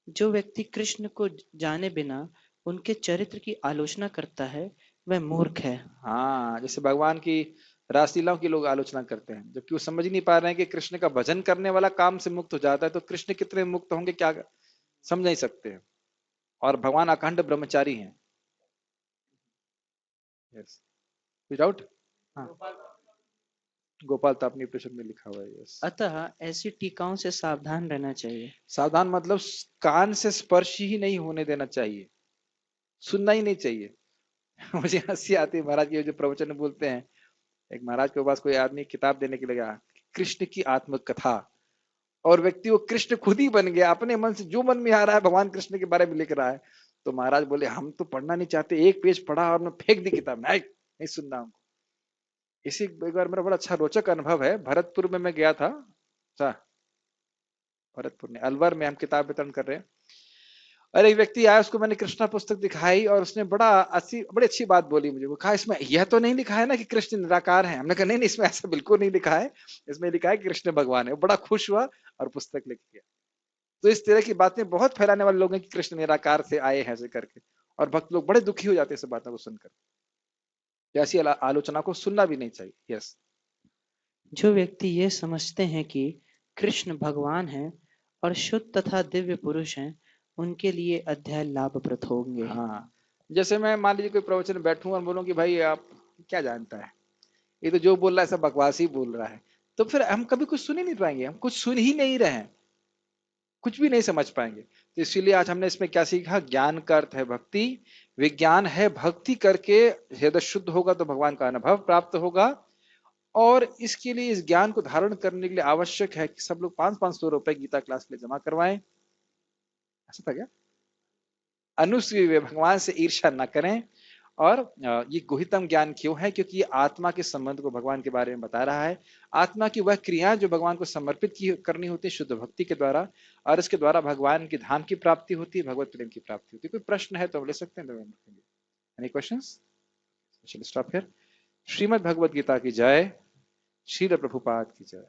जो व्यक्ति कृष्ण को जाने बिना उनके चरित्र की आलोचना करता है, वह मूर्ख है। हाँ, जैसे भगवान की रासलीलाओं की लोग आलोचना करते हैं, जबकि वो समझ नहीं पा रहे हैं कि कृष्ण का भजन करने वाला काम से मुक्त हो जाता है, तो कृष्ण कितने मुक्त होंगे क्या समझ नहीं सकते हैं। और भगवान अखंड ब्रह्मचारी हैं। यस, विदाउट, हाँ, गोपाल तो अपनी उपनिषद में लिखा हुआ है। यस, अतः ऐसी टीकाओं से सावधान रहना चाहिए। सावधान मतलब कान से स्पर्श ही नहीं होने देना चाहिए, सुनना ही नहीं चाहिए। मुझे हंसी आती है महाराज के जो प्रवचन बोलते हैं। एक महाराज के पास कोई आदमी किताब देने के लिए गया, कृष्ण की आत्मकथा, और व्यक्ति वो कृष्ण खुद ही बन गया, अपने मन से जो मन में आ रहा है भगवान कृष्ण के बारे में लिख रहा है। तो महाराज बोले हम तो पढ़ना नहीं चाहते, एक पेज पढ़ा और मैं फेंक दी किताब, नहीं सुनना हमको। इसी एक बार मेरा बड़ा अच्छा रोचक अनुभव है, भरतपुर में मैं गया था। भरतपुर ने, अलवर में हम किताब वितरण कर रहे हैं। और एक व्यक्ति आया, उसको मैंने कृष्णा पुस्तक दिखाई और उसने बड़ी अच्छी बात बोली मुझे। वो कहा इसमें यह तो नहीं लिखा है ना कि कृष्ण निराकार है। हमने कहा नहीं नहीं, इसमें ऐसा बिल्कुल नहीं लिखा है, इसमें लिखा है कृष्ण भगवान है। वो बड़ा खुश हुआ और पुस्तक लिख गया। तो इस तरह की बातें बहुत फैलाने वाले लोग हैं कि कृष्ण निराकार से आए हैं ऐसे करके, और भक्त लोग बड़े दुखी हो जाते हैं सब बातों को सुनकर। ऐसी आलोचना को सुनना भी नहीं चाहिए। यस, जो व्यक्ति ये समझते हैं कि कृष्ण भगवान हैं और शुद्ध तथा दिव्य पुरुष हैं, उनके लिए अध्याय लाभप्रद होंगे। हाँ, जैसे मैं मान लीजिए कोई प्रवचन में बैठूं और बोलूं कि भाई आप क्या जानता है, ये तो जो बोल रहा है सब बकवास ही बोल रहा है, तो फिर हम कभी कुछ सुन ही नहीं पाएंगे। हम कुछ सुन ही नहीं रहे हैं, कुछ भी नहीं समझ पाएंगे। तो इसीलिए आज हमने इसमें क्या सीखा, ज्ञान का अर्थ है भक्ति, विज्ञान है भक्ति करके हृदय शुद्ध होगा तो भगवान का अनुभव प्राप्त होगा। और इसके लिए, इस ज्ञान को धारण करने के लिए आवश्यक है कि सब लोग 500-500 रुपए गीता क्लास के लिए जमा करवाएं। ऐसा था क्या? अनुसूय वे, भगवान से ईर्ष्या न करें। और ये गुहितम ज्ञान क्यों है? क्योंकि ये आत्मा के संबंध को भगवान के बारे में बता रहा है। आत्मा की वह क्रिया जो भगवान को समर्पित करनी होती है शुद्ध भक्ति के द्वारा, और इसके द्वारा भगवान की धाम की प्राप्ति होती है, भगवत प्रेम की प्राप्ति होती है। कोई प्रश्न है तो हम ले सकते हैं। Any questions? Stop here. Shrimad Bhagavad Gita की जय। श्रील प्रभुपाद की जय।